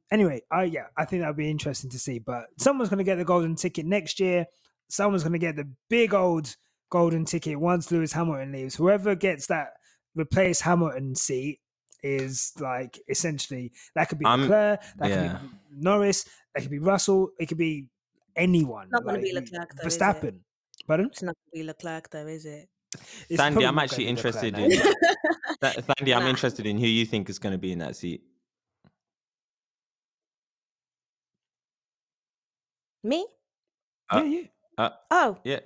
anyway, I think that'll be interesting to see. But someone's going to get the golden ticket next year. Someone's going to get the big old golden ticket once Lewis Hamilton leaves. Whoever gets that replace Hamilton seat is like essentially that could be I'm Leclerc, that could yeah. be Norris, that could be Russell, it could be anyone. Not going to Like be Leclerc, though, is it? Verstappen. Pardon? It's not going to be Leclerc, though, is it? It's Thandie, probably I'm not going actually to be Leclerc, interested no. in Thandie, I'm Nah. interested in who you think is going to be in that seat. Me? Yeah, you. Oh, Yeah.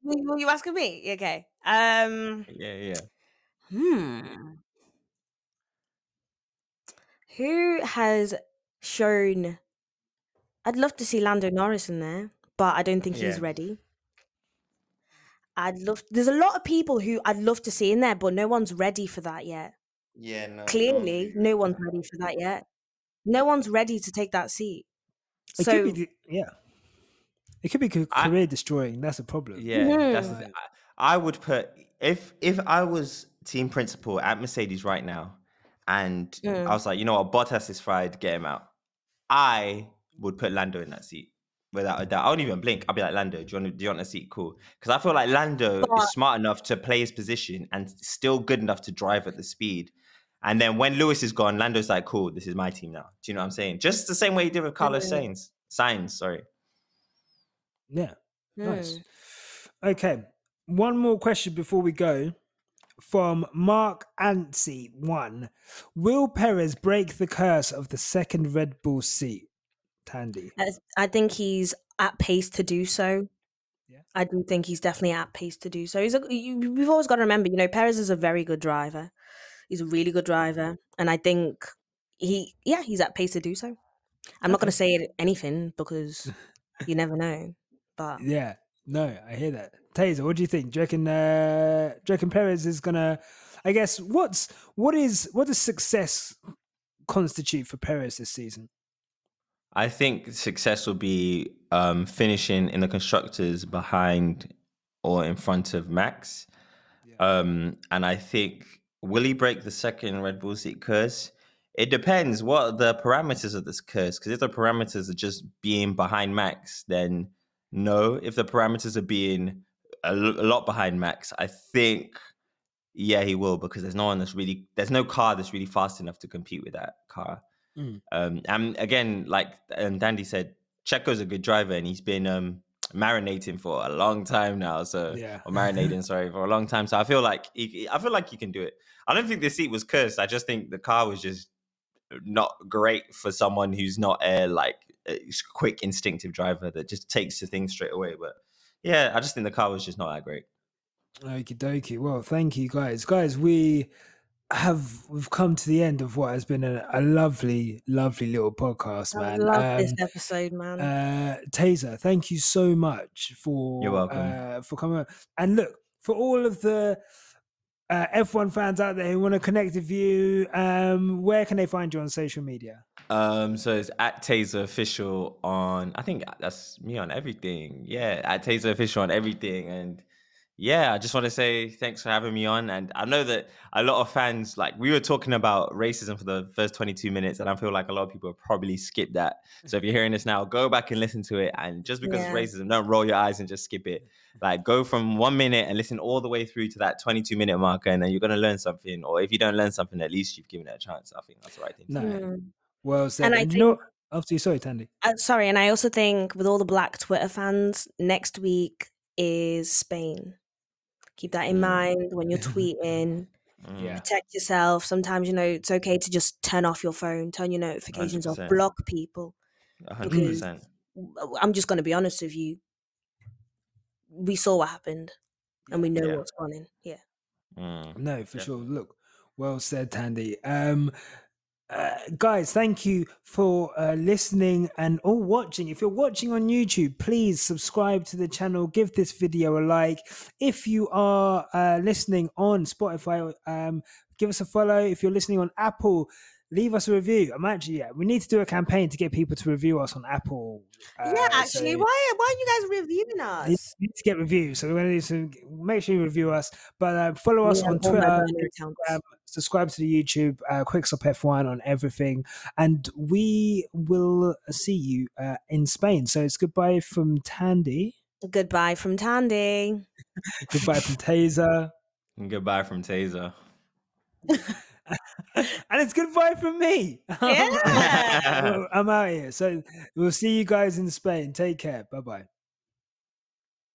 were you asking me? Okay. Yeah. Who has shown? I'd love to see Lando Norris in there, but I don't think he's Yeah. ready. There's a lot of people who I'd love to see in there, but no one's ready for that yet. Yeah, no. Clearly, no one's ready for that yet. No one's ready to take that seat. It could So, be, yeah. It could be career destroying. That's a problem. Yeah, that's the Mhm. thing. I would put if I was team principal at Mercedes right now, and I was like, you know what, Bottas is fried, get him out. I would put Lando in that seat without a doubt. I won't even blink. I'll be like, Lando, do you want a seat? Cool. Because I feel like Lando But- is smart enough to play his position and still good enough to drive at the speed. And then when Lewis is gone, Lando's like, cool, this is my team now. Do you know what I'm saying? Just the same way he did with Carlos Sainz, sorry. Yeah. Nice. Okay. One more question before we go. From Mark Antsy 1. Will Perez break the curse of the second Red Bull seat? Thandie. I think he's at pace to do so. Yeah. I do think he's definitely at pace to do so. We've always got to remember, Perez is a very good driver. He's a really good driver, and I think he's at pace to do so. I'm not going to say anything because you never know. But yeah, no, I hear that. Tazer, what do you think? Do you reckon Perez is gonna? I guess what does success constitute for Perez this season? I think success will be finishing in the constructors behind or in front of Max. And I think, will he break the second Red Bull seat curse? It depends what the parameters of this curse. Because if the parameters are just being behind Max, then no. If the parameters are being a lot behind Max, I think, yeah, he will. Because there's no car that's really fast enough to compete with that car. And again, like Dandy said, Checo's a good driver, and he's been marinating for a long time now. So, or marinating, sorry, for a long time. So I feel like he can do it. I don't think the seat was cursed. I just think the car was just not great for someone who's not a quick, instinctive driver that just takes to things straight away. But yeah, I just think the car was just not that great. Okie dokie. Well, thank you, guys. We've come to the end of what has been a lovely little podcast, man. I love this episode, man. Tazer, thank you so much for You're welcome. For coming. And look, for all of the F1 fans out there who want to connect with you, where can they find you on social media? So it's at Tazer Official on, I think that's me on everything. Yeah, at Tazer Official on everything. And yeah, I just want to say thanks for having me on. And I know that a lot of fans, like, we were talking about racism for the first 22 minutes, and I feel like a lot of people have probably skipped that. So if you're hearing this now, go back and listen to it. And just because it's racism, don't roll your eyes and just skip it. Like, go from 1 minute and listen all the way through to that 22-minute marker, and then you're going to learn something. Or if you don't learn something, at least you've given it a chance. I think that's the right thing. No. Well said. And I think, after you, sorry, Thandie. Sorry, and I also think with all the Black Twitter fans, next week is Spain. Keep that in mind when you're tweeting. Protect yourself. Sometimes, it's okay to just turn off your phone, turn your notifications 100%. off, block people. 100%. I'm just going to be honest with you. We saw what happened, and we know what's going on. Yeah. No, for sure. Look, well said, Thandie. Guys, thank you for listening and all watching. If you're watching on YouTube, please subscribe to the channel, give this video a like. If you are listening on Spotify, give us a follow. If you're listening on Apple, leave us a review. We need to do a campaign to get people to review us on Apple. Actually, so why are you guys reviewing us? We need to get reviews, so we're going to do some. Make sure you review us, but follow us on Twitter, Instagram, subscribe to the YouTube, Quickstop F1 on everything, and we will see you in Spain. So it's goodbye from Thandie. Goodbye from Thandie. Goodbye from Tazer. And goodbye from Tazer. And it's goodbye from me. Yeah. I'm out here. So we'll see you guys in Spain. Take care. Bye bye.